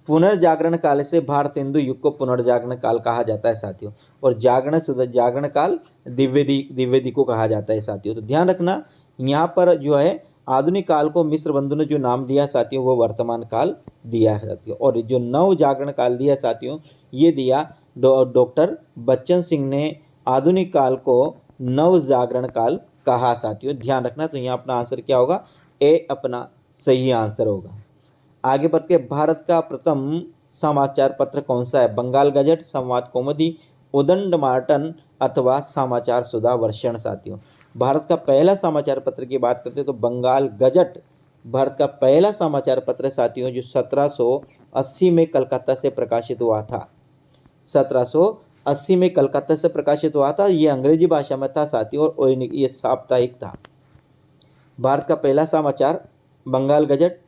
पुनर्जागरण काल से भारतेंदु युग को पुनर्जागरण काल कहा जाता है साथियों। और जागरण काल द्विवेदी को कहा जाता है साथियों। तो ध्यान रखना यहाँ पर जो है आधुनिक काल को मिस्र बंधु ने जो नाम दिया साथियों वो वर्तमान काल दिया है साथियों। और जो नव जागरण काल दिया साथियों ये दिया डॉक्टर बच्चन सिंह ने। आधुनिक काल को नव जागरण काल कहा साथियों। ध्यान रखना। तो यहाँ अपना आंसर क्या होगा? ए अपना सही आंसर होगा। आगे बढ़ के, भारत का प्रथम समाचार पत्र कौन सा है? बंगाल गजट, संवाद कौमुदी, उदंड मार्टन अथवा समाचार सुधा वर्षण साथियों। भारत का पहला समाचार पत्र की बात करते हैं तो बंगाल गजट भारत का पहला समाचार पत्र साथियों जो 1780 में कलकत्ता से प्रकाशित हुआ था। 1780 में कलकत्ता से प्रकाशित हुआ था। ये अंग्रेजी भाषा में था साथियों और ये साप्ताहिक था। भारत का पहला समाचार बंगाल गजट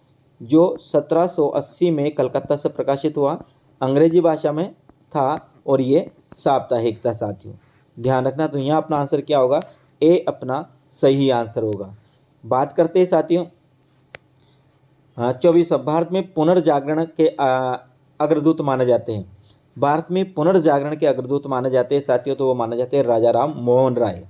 जो 1780 में कलकत्ता से प्रकाशित हुआ, अंग्रेजी भाषा में था और ये साप्ताहिक था साथियों। ध्यान रखना। तो यहाँ अपना आंसर क्या होगा? ए अपना सही आंसर होगा। बात करते हैं साथियों 24 भारत में पुनर्जागरण के अग्रदूत माने जाते हैं। भारत में पुनर्जागरण के अग्रदूत माने जाते हैं साथियों तो वो माने जाते हैं राजा राम मोहन राय।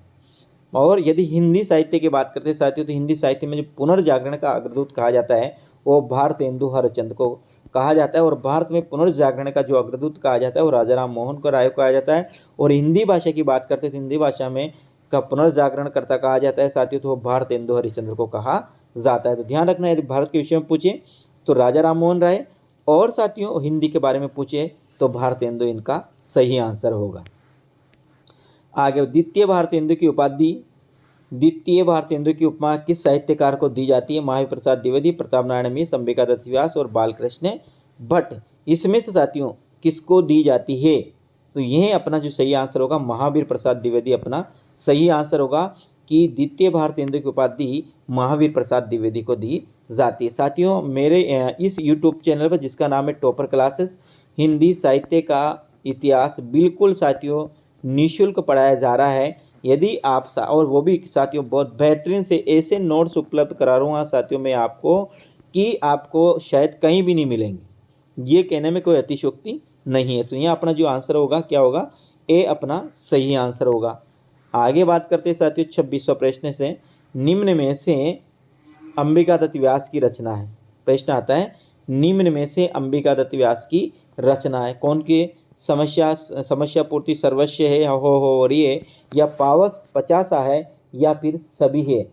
और यदि हिंदी साहित्य की बात करते हैं साथियों तो हिंदी साहित्य में जो पुनर्जागरण का अग्रदूत कहा जाता है वो भारतेंदु हरिश्चंद्र को कहा जाता है। और भारत में पुनर्जागरण का जो अग्रदूत कहा जाता है वो राजा राम मोहन को राय को कहा जाता है। और हिंदी भाषा की बात करते हैं तो हिंदी भाषा में का पुनर्जागरण करता कहा जाता है साथियों तो वो भारतेंदु हरिश्चंद्र को कहा जाता है। तो ध्यान रखना, यदि भारत के विषय में पूछे तो राजा राम मोहन राय और साथियों हिंदी के बारे में पूछे तो भारतेंदु इनका सही आंसर होगा। आगे, द्वितीय भारतेंदु की उपाधि द्वितीय भारतेंदु की उपमा किस साहित्यकार को दी जाती है? महावीर प्रसाद द्विवेदी, प्रताप नारायण मिश्र, अंबिका दत्त व्यास और बालकृष्ण भट्ट। इसमें से साथियों किसको दी जाती है? तो यह अपना जो सही आंसर होगा महावीर प्रसाद द्विवेदी अपना सही आंसर होगा कि द्वितीय भारतेंदु की उपाधि महावीर प्रसाद द्विवेदी को दी जाती है। साथियों मेरे इस यूट्यूब चैनल पर जिसका नाम है टॉपर क्लासेस हिंदी साहित्य का इतिहास बिल्कुल साथियों निःशुल्क पढ़ाया जा रहा है। यदि आप और वो भी साथियों बहुत बेहतरीन से ऐसे नोट्स उपलब्ध करा रहा हूँ साथियों मैं आपको कि आपको शायद कहीं भी नहीं मिलेंगे, ये कहने में कोई अतिशयोक्ति नहीं है। तो यहाँ अपना जो आंसर होगा क्या होगा? ए अपना सही आंसर होगा। आगे बात करते हैं साथियों 26वां प्रश्न से, निम्न में से अंबिका दत्त व्यास की रचना है। प्रश्न आता है निम्न में से अंबिका दत्त व्यास की रचना है कौन की? समस्या पूर्ति सर्वस्व है, हो रही है, या पावस 50 है, या फिर सभी है?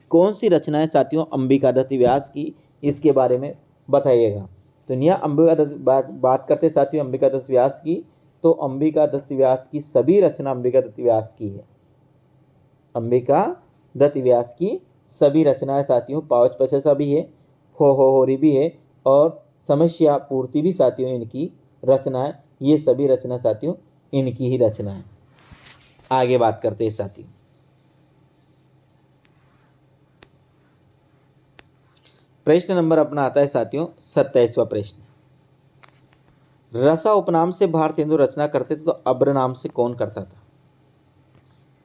कौन सी रचना है साथियों अंबिका दत्त व्यास की? इसके बारे में बताइएगा। तो यहाँ अंबिका दत्त बात करते साथियों अंबिका दत्त व्यास की, तो अंबिका दत्त व्यास की सभी रचना अंबिका दत्त व्यास की है। अंबिका दत्त व्यास की सभी रचनाएं साथियों पावच 50 भी है, हो रही भी है, और समस्या पूर्ति भी साथियों इनकी रचना है। ये सभी रचना साथियों इनकी ही रचना है। आगे बात करते हैं साथियों प्रश्न नंबर अपना आता है साथियों 27वां प्रश्न, रसा उपनाम से भारतेंदु रचना करते थे तो अब्र नाम से कौन करता था?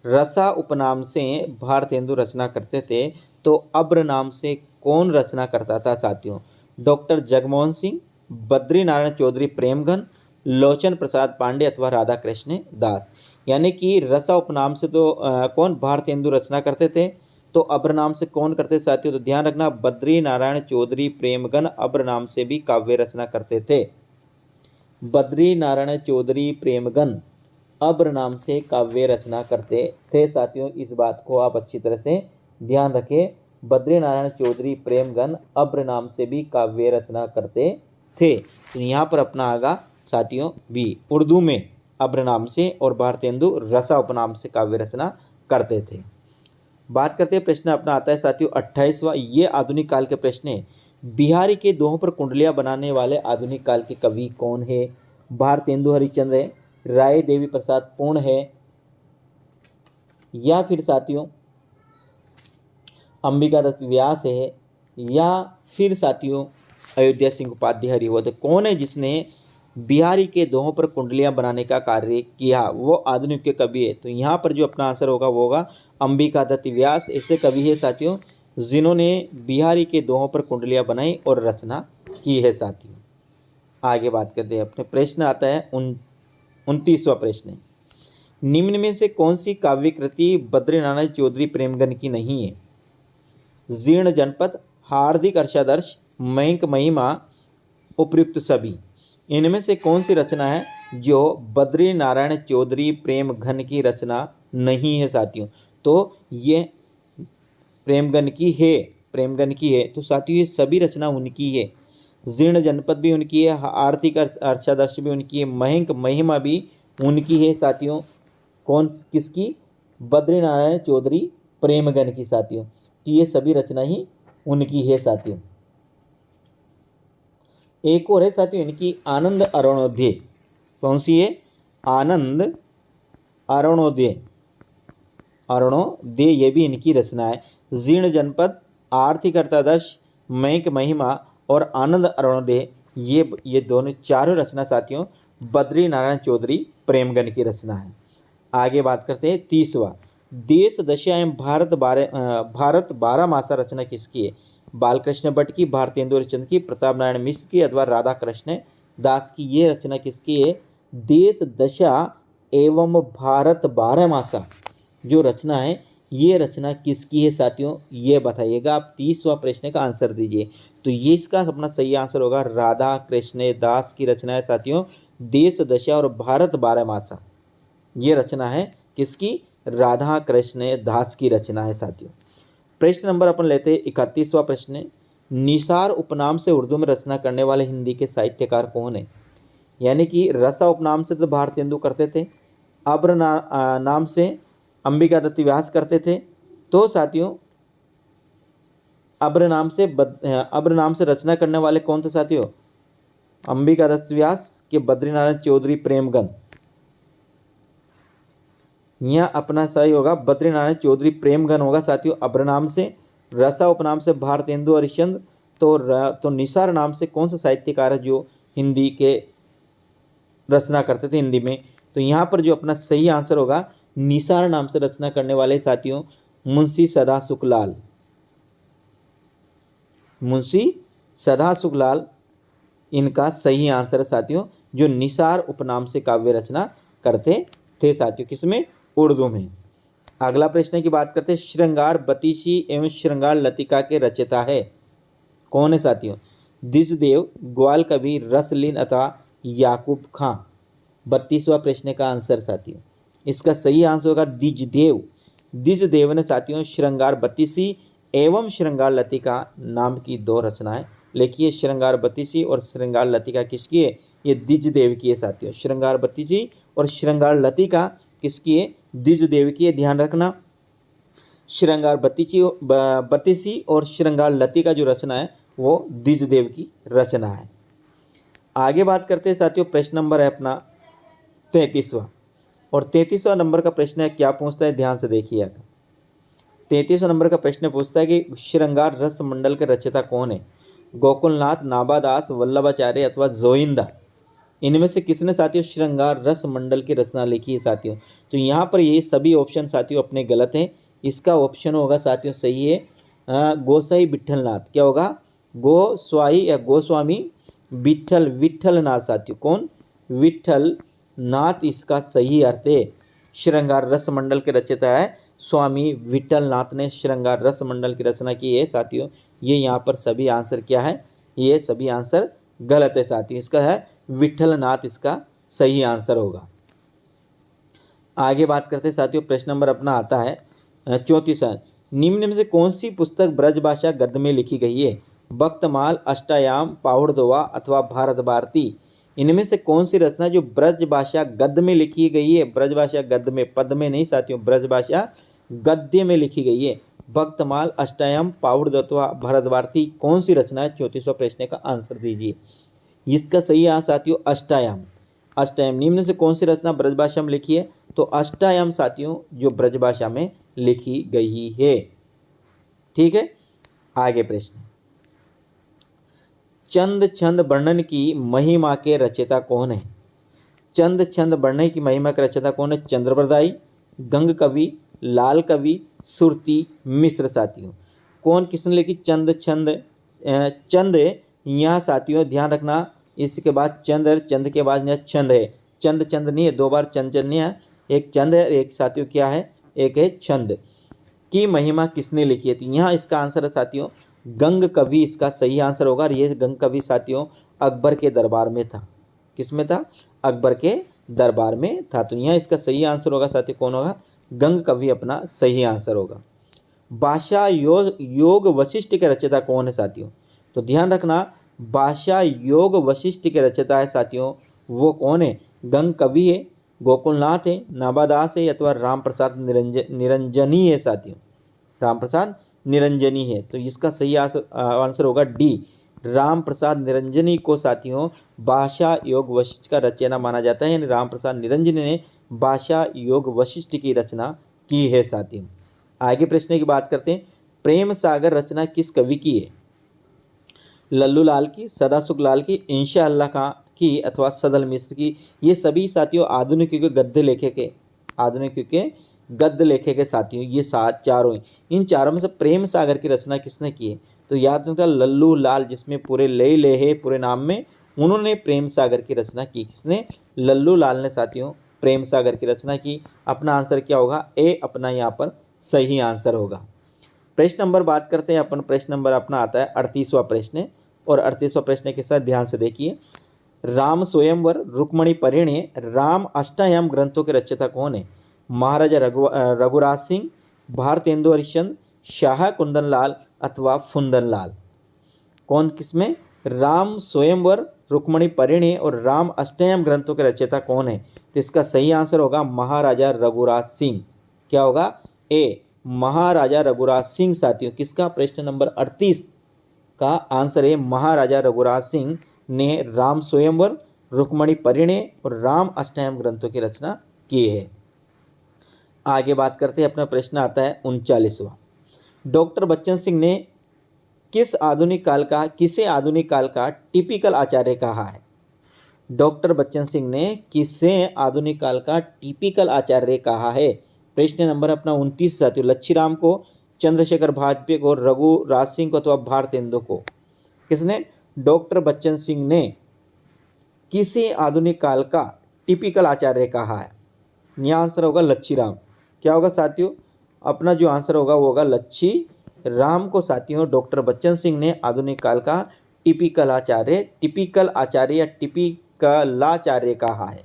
रसा उपनाम से भारतेंदु रचना करते थे तो अब्र नाम से कौन रचना करता था साथियों? डॉक्टर जगमोहन सिंह, बद्री नारायण चौधरी प्रेमघन, लोचन प्रसाद पांडे अथवा राधा कृष्ण दास। यानी कि रसा उपनाम से तो कौन भारतेंदु रचना करते थे, तो अब्र नाम से कौन करते साथियों? तो ध्यान रखना बद्री नारायण चौधरी प्रेमघन अब्र नाम से भी काव्य रचना करते थे। बद्री नारायण चौधरी प्रेमघन अब्र नाम से काव्य रचना करते थे साथियों। इस बात को आप अच्छी तरह से ध्यान रखें, बद्री नारायण चौधरी प्रेमघन अब्र नाम से भी काव्य रचना करते थे। तो यहाँ पर अपना आगा साथियों भी उर्दू में अब्र नाम से और भारतेंदु रसा उपनाम से काव्य रचना करते थे। बात करते हैं प्रश्न अपना आता है साथियों 28वां, ये आधुनिक काल के प्रश्न है। बिहारी के दोहों पर कुंडलियां बनाने वाले आधुनिक काल के कवि कौन है? भारतेंदु हरिश्चंद्र है, राय देवी प्रसाद पूर्ण है, या फिर साथियों अंबिका दत्त व्यास है, या फिर साथियों अयोध्या सिंह उपाध्याय हरिवंश। कौन है जिसने बिहारी के दोहों पर कुंडलियां बनाने का कार्य किया? वो आधुनिक के कवि है। तो यहाँ पर जो अपना आंसर होगा वो होगा अंबिका दत्त व्यास। ऐसे कवि है साथियों जिन्होंने बिहारी के दोहों पर कुंडलियां बनाई और रचना की है साथियों। आगे बात करते हैं अपने प्रश्न आता है 29वां प्रश्न, निम्न में से कौन सी काव्य कृति बद्रीनारायण चौधरी प्रेमघन की नहीं है? जीर्ण जनपद, हार्दिक हर्षादर्श, मयंक महिमा, उपयुक्त सभी। इनमें से कौन सी रचना है जो बद्री नारायण चौधरी प्रेमघन की रचना नहीं है साथियों? तो ये प्रेमघन की है, प्रेमघन की है। तो साथियों ये सभी रचना उनकी है। जीर्ण जनपद भी उनकी है, आर्थिक हर्षादर्श भी उनकी है, मयंक महिमा भी उनकी है साथियों। कौन किसकी? बद्री नारायण चौधरी प्रेमघन की साथियों। तो ये सभी रचना ही उनकी है साथियों। एक और है साथियों इनकी आनंद अरुणोदय। कौन सी है? आनंद अरुणोदय, अरुणोदय ये भी इनकी रचना है। जीर्ण जनपद, आर्थिक अर्थादर्श, मयंक महिमा और आनंद अरुणोदय ये दोनों चारों रचना साथियों बद्री नारायण चौधरी प्रेमघन की रचना है। आगे बात करते हैं 30वां, देश दशा एवं भारत 12 मासा रचना किसकी है? बालकृष्ण भट्ट की, भारतेंदु हरिश्चंद्र की, प्रताप नारायण मिश्र की अथवा राधा कृष्ण दास की। ये रचना किसकी है? देश दशा एवं भारत 12 मासा जो रचना है ये रचना किसकी है साथियों? ये बताइएगा आप। 30वां प्रश्न का आंसर दीजिए। तो ये इसका अपना सही आंसर होगा राधा कृष्ण दास की रचना है साथियों देश दशा और भारत 12 मासा। ये रचना है किसकी? राधा कृष्ण दास की रचना है साथियों। प्रश्न नंबर अपन लेते हैं 31वां प्रश्न, निसार उपनाम से उर्दू में रचना करने वाले हिंदी के साहित्यकार कौन है? यानी कि रसा उपनाम से तो भारतेंदु करते थे, अब्र नाम से अंबिका दत्त व्यास करते थे, तो साथियों अब्र नाम से रचना करने वाले कौन थे साथियों? अंबिका दत्त व्यास के बद्रीनारायण चौधरी प्रेमगन। यहाँ अपना सही होगा बद्रीनारायण चौधरी प्रेमगन होगा साथियों अब्र नाम से। रसा उपनाम से भारतेंदु हरिश्चंद्र। तो निसार नाम से कौन सा साहित्यकार है जो हिंदी के रचना करते थे हिंदी में? तो यहाँ पर जो अपना सही आंसर होगा निसार नाम से रचना करने वाले साथियों मुंशी सदा सुखलाल। मुंशी सदा सुखलाल इनका सही आंसर है साथियों, जो निसार उपनाम से काव्य रचना करते थे साथियों। किसमें? उर्दू में। अगला प्रश्न की बात करते हैं, श्रृंगार बतीसी एवं श्रृंगार लतिका के रचयिता है कौन है साथियों? दिजदेव, ग्वाल कवि, रसलीन अथवा याकूब खां। 32वां प्रश्न का आंसर साथियों, इसका सही आंसर होगा दिजदेव। दिजदेव ने साथियों श्रृंगार बतीसी एवं श्रृंगार लतिका नाम की 2 रचनाएं लिखी है। श्रृंगार बतीसी और श्रृंगार लतिका किसकी है? ये दिजदेव की है साथियों। श्रृंगार बतीसी और श्रृंगार लतिका किसकी है? दिजदेव की है, ध्यान रखना। श्रृंगार बतीसी और श्रृंगार लतिका जो रचना है वो दिजदेव की रचना है। आगे बात करते हैं साथियों, प्रश्न नंबर है अपना 33वां। और 33वां नंबर का प्रश्न है, क्या पूछता है? ध्यान से देखिएगा। 33वां नंबर का प्रश्न पूछता है कि श्रृंगार रस मंडल के रचयिता कौन है? गोकुलनाथ, नाबादास, वल्लभाचार्य अथवा जोइंदा। इनमें से किसने साथियों श्रृंगार रस मंडल की रचना लिखी है साथियों? तो यहाँ पर ये सभी ऑप्शन साथियों अपने गलत हैं। इसका ऑप्शन होगा साथियों सही है गोसाई विट्ठलनाथ। क्या होगा? गोस्वाई या गोस्वामी विट्ठलनाथ साथियों। कौन? विट्ठलनाथ इसका सही अर्थ है। श्रृंगार रस मंडल के रचयिता है स्वामी विट्ठलनाथ ने श्रृंगार रस मंडल की रचना की है साथियों। ये यहाँ पर सभी आंसर क्या है? ये सभी आंसर गलत है साथियों। इसका है विट्ठलनाथ, इसका सही आंसर होगा। आगे बात करते हैं साथियों, प्रश्न नंबर अपना आता है 34। निम्न में से कौन सी पुस्तक ब्रजभाषा गद्य में लिखी गई है? भक्तमाल, अष्टायाम, पाहुड़दोहा अथवा भारत भारती। इनमें से कौन सी रचना जो ब्रजभाषा गद्य में लिखी गई है? ब्रजभाषा गद्य में, पद में नहीं साथियों, ब्रजभाषा गद्य में लिखी गई है। भक्तमाल, अष्टायाम, पाहुड़दोहा, भारत भारती कौन सी रचना है? 34वां प्रश्न का आंसर दीजिए। इसका सही आंसर साथियों अष्टायाम। अष्टायाम निम्न से कौन सी रचना ब्रजभाषा में लिखी है? तो अष्टायाम साथियों जो ब्रजभाषा में लिखी गई है। ठीक है, आगे प्रश्न, चंद छंद वर्णन की महिमा के रचयिता कौन है? चंद छंद वर्णन की महिमा के रचयिता कौन है? चंद्रबरदाई, गंग कवि, लाल कवि, सुरती, मिश्र साथियों। कौन किसने लिखी? चंद छंद चंद यहाँ साथियों ध्यान रखना, इसके बाद चंद के बाद यहाँ छंद है। चंद नहीं है, 2 बार चंद नहीं है, एक चंद है, एक साथियों क्या है? एक है छंद। की महिमा किसने लिखी है? तो यहाँ इसका आंसर है साथियों गंग कवि, इसका सही आंसर होगा। और ये गंग कवि साथियों अकबर के दरबार में था। किस में था? अकबर के दरबार में था। तो यहाँ इसका सही आंसर होगा साथियों कौन होगा? गंग कवि अपना सही आंसर होगा। भाषा योग वशिष्ठ के रचयिता कौन है साथियों? तो ध्यान रखना, भाषा योग वशिष्ठ के रचयिता है साथियों वो कौन है? गंग कवि है, गोकुलनाथ है, नाबादास है अथवा राम प्रसाद निरंजनी है साथियों। राम प्रसाद निरंजनी है। तो इसका सही आंसर होगा डी, राम प्रसाद निरंजनी को साथियों भाषा योग वशिष्ठ का रचना माना जाता है। यानी राम प्रसाद निरंजनी ने भाषा योग वशिष्ठ की रचना की है साथियों। आगे प्रश्न की बात करते हैं, प्रेम सागर रचना किस कवि की है? लल्लू लाल की, सदा सुखलाल की, इंशा अल्लाह खां की अथवा सदल मिश्र की। ये सभी साथियों आधुनिक युग के गद्य लेखक के, आधुनिक युग के गद्य लेखक के साथियों ये चारों हैं। इन चारों में से प्रेम सागर की रचना किसने की है? तो याद रखना लल्लू लाल, जिसमें पूरे ले है पूरे नाम में, उन्होंने प्रेम सागर की रचना की। किसने? लल्लू लाल ने साथियों प्रेम सागर की रचना की। अपना आंसर क्या होगा? ए अपना यहाँ पर सही आंसर होगा। प्रश्न नंबर बात करते हैं अपन, प्रश्न नंबर अपना आता है 38वां प्रश्न। और 38वां प्रश्न के साथ ध्यान से देखिए, राम स्वयंवर, रुक्मणी परिणय, राम अष्टायाम ग्रंथों के रचयिता कौन है? महाराजा रघुराज सिंह, भारतेंदु हरिश्चंद्र, शाह कुंदन लाल अथवा फुंदन लाल। कौन किसमें? राम स्वयंवर, रुक्मणी परिणय और राम अष्टायाम ग्रंथों के रचयिता कौन है? तो इसका सही आंसर होगा महाराजा रघुराज सिंह। क्या होगा? ए महाराजा रघुराज सिंह साथियों। किसका? प्रश्न नंबर 38 का आंसर है महाराजा रघुराज सिंह ने राम स्वयंवर, रुक्मणी परिणय और राम अष्टयाम ग्रंथों की रचना की है। आगे बात करते हैं, अपना प्रश्न आता है 39वां। डॉक्टर बच्चन सिंह ने किसे आधुनिक काल का टिपिकल आचार्य कहा है? डॉक्टर बच्चन सिंह ने किसे आधुनिक काल का टिपिकल आचार्य कहा है? प्रश्न नंबर अपना 29 साथियों। लच्छीराम को, चंद्रशेखर वाजपेयी को, रघुराज सिंह को अथवा भारतेंदु को? किसने? डॉक्टर बच्चन सिंह ने किसे आधुनिक काल का टिपिकल आचार्य कहा है? यहाँ आंसर होगा लच्छीराम। क्या होगा साथियों? अपना जो आंसर होगा वो होगा लच्छी राम को साथियों डॉक्टर बच्चन सिंह ने आधुनिक काल का टिपिकल आचार्य या टिपिकलाचार्य कहा है।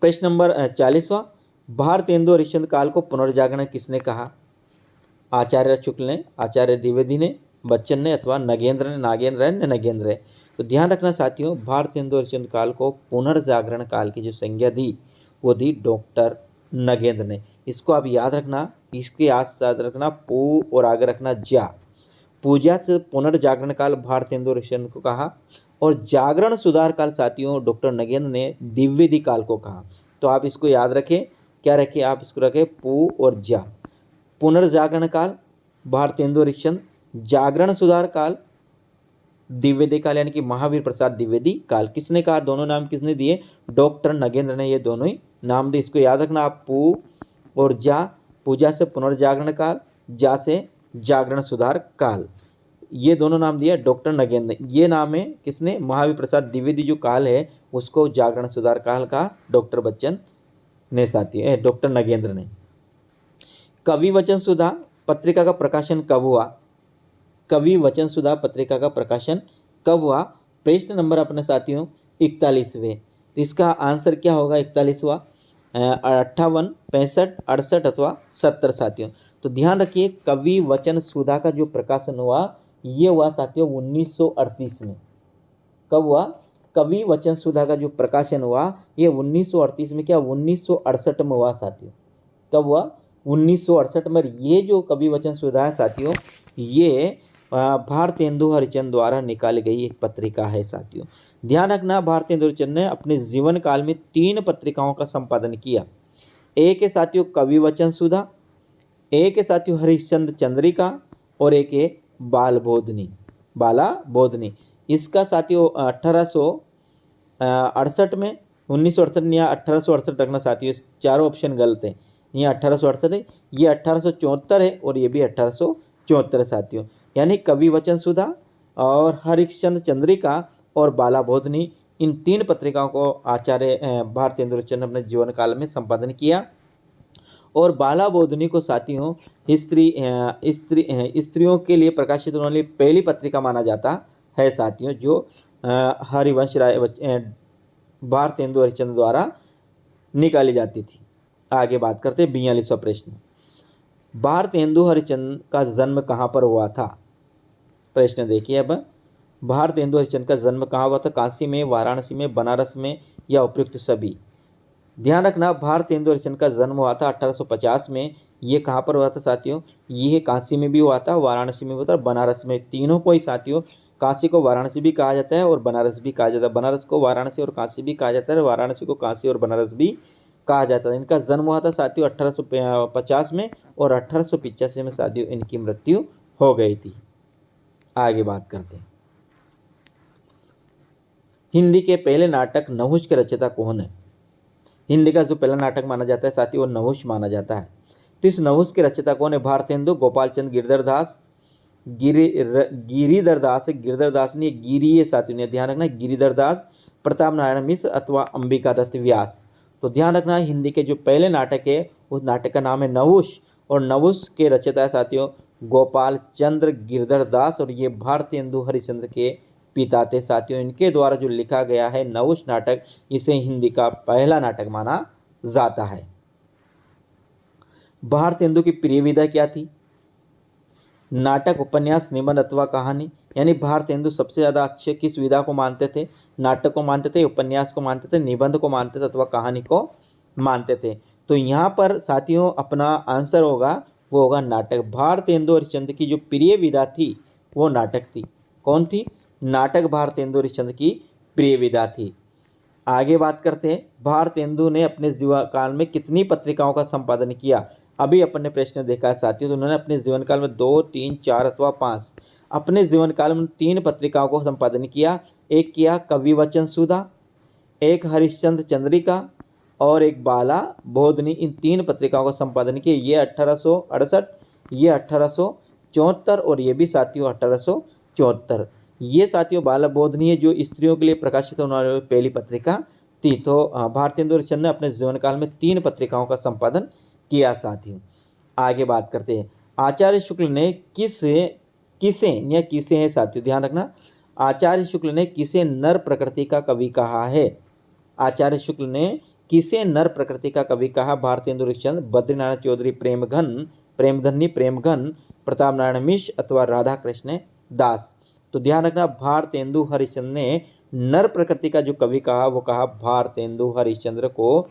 प्रश्न नंबर 40वां। भारतेंदु हरिश्चंद्र काल को पुनर्जागरण किसने कहा? आचार्य शुक्ल ने, आचार्य द्विवेदी ने, बच्चन ने अथवा नगेंद्र है। तो ध्यान रखना साथियों, भारतेंदु हरिश्चंद्र काल को पुनर्जागरण काल की जो संज्ञा दी वो दी डॉक्टर नगेंद्र ने। इसको आप याद रखना, इसके याद रखना पू और आगे रखना जा। पूजा से पुनर्जागरण काल भारतेंदु हरिश्चंद्र को कहा और जागरण सुधार काल साथियों डॉक्टर नगेंद्र ने द्विवेदी काल को कहा। तो आप इसको याद रखें, क्या रखें आप इसको रखें पू और जा। पुनर्जागरण काल भारतेंदु हरिश्चंद्र, जागरण सुधार काल द्विवेदी काल यानी कि महावीर प्रसाद द्विवेदी काल। किसने कहा? दोनों नाम किसने दिए? डॉक्टर नगेंद्र ने ये दोनों ही नाम दिए। इसको याद रखना आप पू और जा। पूजा से पुनर्जागरण काल, जा से जागरण सुधार काल, ये दोनों नाम दिया डॉक्टर नगेंद्र ने। ये नाम है किसने? महावीर प्रसाद द्विवेदी जो काल है उसको जागरण सुधार काल का डॉक्टर बच्चन ने साथी डॉक्टर नगेंद्र ने। कवि वचन सुधा पत्रिका का प्रकाशन कब हुआ? कवि वचन सुधा पत्रिका का प्रकाशन कब हुआ? प्रश्न नंबर अपने साथियों 41वें। तो इसका आंसर क्या होगा 41वां? 58, 65, 68 अथवा 70 साथियों। तो ध्यान रखिए, कवि वचन सुधा का जो प्रकाशन हुआ ये हुआ साथियों 1938 में। कब हुआ? कवि वचन सुधा का जो प्रकाशन हुआ ये 1938 में, क्या 1968 में हुआ साथियों। कब हुआ? 1968 में। ये जो कवि वचन सुधा है साथियों ये भारतेंदु हरिश्चंद्र द्वारा निकाली गई एक पत्रिका है साथियों। ध्यान रखना, भारतेंदु हरिश्चंद्र ने अपने जीवन काल में 3 पत्रिकाओं का संपादन किया। एक है साथियों कवि वचन सुधा, एक है साथियों हरिश्चंद्र चंद्रिका और एक है बाला बोधनी। इसका साथियों 1868 में, 1968 या 1868 रखना साथियों, चारों ऑप्शन गलत है। ये 1868 है, ये 1874 है और ये भी 1874 साथियों। यानी कवि वचन सुधा और हरिश्चंद्र चंद्रिका और बाला बोधनी, इन 3 पत्रिकाओं को आचार्य भारतेंदु हरिश्चंद्र ने अपने जीवन काल में संपादन किया। और बाला बोधनी को साथियों स्त्रियों के लिए प्रकाशित होने वाली पहली पत्रिका माना जाता है साथियों, जो हरिवंश राय भारतेंदु हरिश्चंद्र द्वारा निकाली जाती थी। आगे बात करते हैं 42वां प्रश्न। भारतेंदु हरिश्चंद्र का जन्म कहाँ पर हुआ था? प्रश्न देखिए अब, भारतेंदु हरिश्चंद्र का जन्म कहाँ हुआ था? काशी में, वाराणसी में, बनारस में या उपयुक्त सभी? ध्यान रखना, भारतेंदु हरिश्चंद्र का जन्म हुआ था 1850 में। ये कहाँ पर हुआ था साथियों? ये काशी में भी हुआ था, वाराणसी में हुआ था, बनारस में। तीनों को ही साथियों, काशी को वाराणसी भी कहा जाता है और बनारस भी कहा जाता है। बनारस को वाराणसी और काशी भी कहा जाता है, वाराणसी को काशी और बनारस भी कहा जाता है। इनका जन्म हुआ था साथियों 1850 में और 1885 में साथियों इनकी मृत्यु हो गई थी। आगे बात करते हैं, हिंदी के पहले नाटक नहुष के रचयिता कौन है? हिंदी का जो पहला नाटक माना जाता है साथियों वो नहुष माना जाता है। तो इस नहुष के रचयिता कौन है? भारतेंदु, गोपाल चंद गिरिधर दास ने, गिरी है साथियों ने, ध्यान रखना, गिरिधर दास, प्रताप नारायण मिश्र अथवा अंबिका दत्त व्यास। तो ध्यान रखना, हिंदी के जो पहले नाटक है उस नाटक का नाम है नहुष और नहुष के रचयिता है साथियों गोपाल चंद्र गिरधर दास और ये भारतेंदु हरिश्चंद्र के पिता थे साथियों। इनके द्वारा जो लिखा गया है नहुष नाटक, इसे हिंदी का पहला नाटक माना जाता है। भारतेंदु की प्रिय विधा क्या थी? नाटक, उपन्यास, निबंध अथवा कहानी। यानी भारतेंदु सबसे ज़्यादा अच्छे किस विधा को मानते थे? नाटक को मानते थे, उपन्यास को मानते थे, निबंध को मानते थे अथवा कहानी को मानते थे। तो यहाँ पर साथियों अपना आंसर होगा, वो होगा नाटक। भारतेंदु हरिश्चंद्र की जो प्रिय विधा थी वो नाटक थी। कौन थी? नाटक भारतेंदु हरिश्चंद्र की प्रिय विधा थी। आगे बात करते हैं, भारतेंदु ने अपने जीवन काल में कितनी पत्रिकाओं का संपादन किया? अभी अपन ने प्रश्न देखा है साथियों, तो उन्होंने अपने जीवन काल में 2, 3, 4 अथवा 5, अपने जीवन काल में 3 पत्रिकाओं को संपादन किया। एक किया कवि वचन सुधा, एक हरिश्चंद्र चंद्रिका और एक बाला बोधनी। इन 3 पत्रिकाओं का संपादन किया। ये 1868, ये 1874 और ये भी साथियों 1874। ये साथियों बाला बोधनी है जो स्त्रियों के लिए प्रकाशित होने वाली पहली पत्रिका थी। तो भारतेंदु हरिश्चंद्र ने अपने जीवन काल में 3 पत्रिकाओं का संपादन किया साथियों। आगे बात करते हैं, आचार्य शुक्ल ने किसे है साथियों, ध्यान रखना, आचार्य शुक्ल ने किसे नर प्रकृति का कवि कहा है? आचार्य शुक्ल ने किसे नर प्रकृति का कवि कहा? भारतेंदु हरिश्चंद्र, बद्रीनारायण चौधरी, प्रेमघन, प्रताप नारायण मिश्र अथवा राधा कृष्ण दास। तो ध्यान रखना, भारतेंदु हरिश्चंद्र ने नर प्रकृति का जो कवि कहा वो कहा भारतेंदु हरिश्चंद्र को।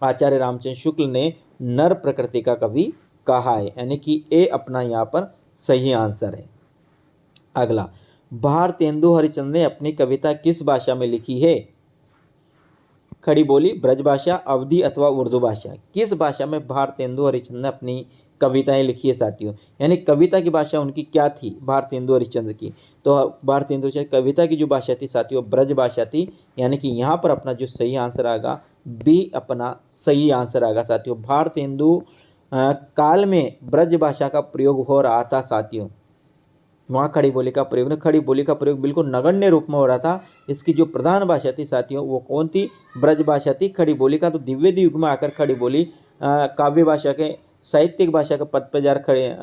आचार्य रामचंद्र शुक्ल ने नर प्रकृति का कवि कहा है, यानी कि ए अपना यहाँ पर सही आंसर है। अगला, भारतेंदु हरिश्चंद्र ने अपनी कविता किस भाषा में लिखी है? खड़ी बोली, ब्रजभाषा, अवधी अथवा उर्दू भाषा। किस भाषा में भारतेंदु हरिश्चंद्र ने अपनी कविताएं लिखी है साथियों? यानी कविता की भाषा उनकी क्या थी भारतेंदु हरिश्चंद्र की? तो भारतेंदु हरिश्चंद्र कविता की जो भाषा थी साथियों ब्रज भाषा थी, यानी कि यहाँ पर अपना जो सही आंसर आएगा बी अपना सही आंसर आएगा साथियों। भारतेंदु काल में ब्रज भाषा का प्रयोग हो रहा था साथियों, वहाँ खड़ी बोली का प्रयोग, खड़ी बोली का प्रयोग बिल्कुल नगण्य रूप में हो रहा था। इसकी जो प्रधान भाषा थी साथियों वो कौन थी? ब्रज भाषा थी। खड़ी बोली का तो दिव्य युग में आकर खड़ी बोली काव्य भाषा के, साहित्यिक भाषा के पद पर जार खड़े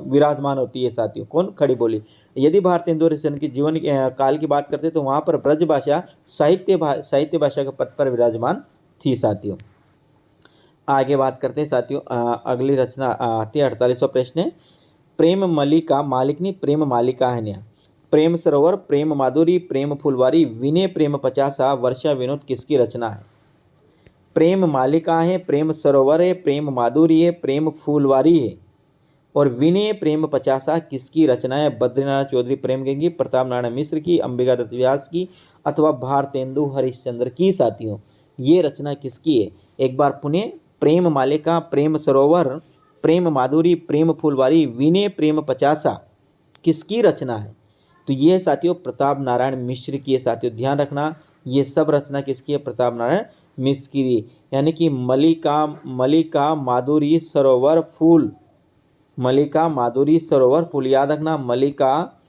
विराजमान होती है साथियों। कौन? खड़ी बोली। यदि भारतेंदु हरिश्चंद्र की जीवन काल की बात करते तो वहाँ पर ब्रज भाषा साहित्य भाषा के पद पर विराजमान थी साथियों। आगे बात करते हैं साथियों, अगली रचना आती है 48वां प्रश्न है, प्रेम मलिका मालिक नहीं प्रेम मालिका है न्या, प्रेम सरोवर, प्रेम माधुरी, प्रेम फुलवारी, विनय प्रेम पचासा, वर्षा विनोद किसकी रचना है? प्रेम मालिका है, प्रेम सरोवर है, प्रेम माधुरी है, प्रेम फूलवारी है और विनय प्रेम पचासा किसकी रचना है? बद्रीनारायण चौधरी प्रेमगंगी की, प्रताप नारायण मिश्र की, अंबिका दत्त व्यास की अथवा भारतेंदु हरिश्चंद्र की साथियों। ये रचना किसकी है? एक बार पुनः, प्रेम मालिका, प्रेम सरोवर, प्रेम माधुरी, प्रेम फूलवारी, विनय प्रेम पचासा किसकी रचना है? तो ये साथियों प्रताप नारायण मिश्र की है साथियों। ध्यान रखना ये सब रचना किसकी है? प्रताप नारायण मिश्र की। यानी कि मलिका माधुरी सरोवर फूल, मलिका माधुरी सरोवर फूल, याद रखना मलिका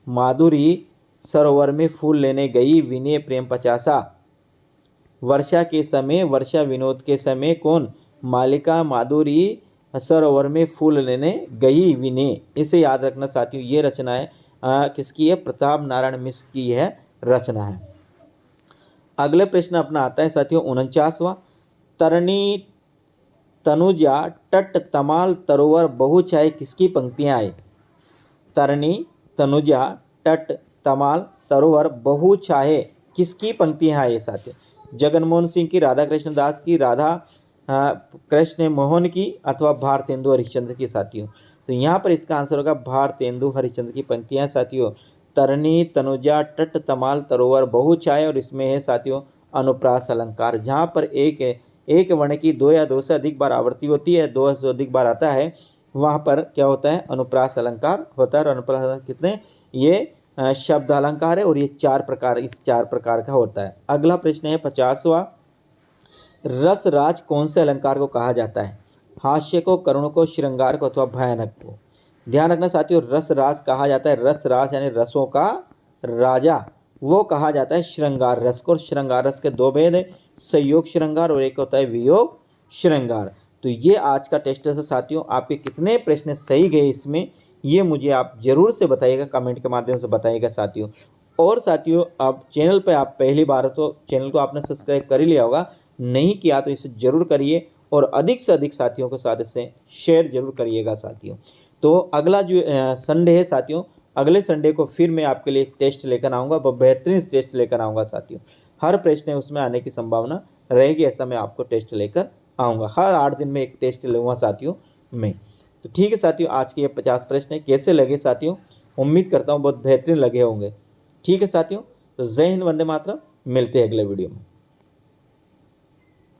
माधुरी सरोवर में फूल लेने गई विनय प्रेम पचासा, वर्षा के समय वर्षा विनोद के समय कौन? मालिका माधुरी सरोवर में फूल लेने गई विनय। इसे याद रखना साथियों, ये रचना है किसकी है? प्रताप नारायण मिश्र की यह रचना है। अगले प्रश्न अपना आता है साथियों 49वां, तरणी तनुजा तट तमाल तरोवर बहुछाए किसकी पंक्तियां आए? तरणी तनुजा तट तमाल तरोवर बहुछाए किसकी पंक्तियां आए साथियों? जगनमोहन सिंह की, राधा कृष्ण दास की, राधा कृष्ण मोहन की अथवा भारतेंदु हरिश्चंद्र की साथियों। तो यहाँ पर इसका आंसर होगा भारतेंदु हरिश्चंद्र की पंक्तियाँ साथियों। तरणी तनुजा तट तमाल तरोवर बहुछाए और इसमें है साथियों अनुप्रास अलंकार, जहाँ पर एक वर्ण की 2 या 2 से अधिक बार आवृत्ति होती है, 2 से अधिक बार आता है, वहाँ पर क्या होता है? अनुप्रास अलंकार होता है। और अनुप्रास अलंकार कितने? ये शब्द अलंकार है और ये 4 प्रकार का होता है। अगला प्रश्न है 50वां, रस राज कौन से अलंकार को कहा जाता है? हास्य को, करुण को, श्रृंगार को अथवा भयानक को। ध्यान रखना साथियों रस राज कहा जाता है, रस राज यानी रसों का राजा, वो कहा जाता है श्रृंगार रस को। और श्रृंगार रस के 2 भेद है, संयोग श्रृंगार और एक होता है वियोग श्रृंगार। तो ये आज का टेस्ट है साथियों, आपके कितने प्रश्न सही गए इसमें ये मुझे आप जरूर से बताइएगा, कमेंट के माध्यम से बताइएगा साथियों। और साथियों आप चैनल पर आप पहली बार तो चैनल को आपने सब्सक्राइब कर ही लिया होगा, नहीं किया तो इसे जरूर करिए और अधिक से अधिक साथियों के साथ इसे शेयर जरूर करिएगा साथियों। तो अगला जो संडे है साथियों, अगले संडे को फिर मैं आपके लिए एक टेस्ट लेकर आऊँगा, बेहतरीन टेस्ट लेकर आऊँगा साथियों। हर प्रश्न है उसमें आने की संभावना रहेगी, ऐसा मैं आपको टेस्ट लेकर आऊँगा। हर 8 दिन में एक टेस्ट लूँगा साथियों मैं। तो ठीक है साथियों, आज के ये 50 प्रश्न कैसे लगे साथियों? उम्मीद करता हूँ बहुत बेहतरीन लगे होंगे। ठीक है साथियों, तो जय हिंद, वंदे मातरम। मिलते हैं अगले वीडियो में।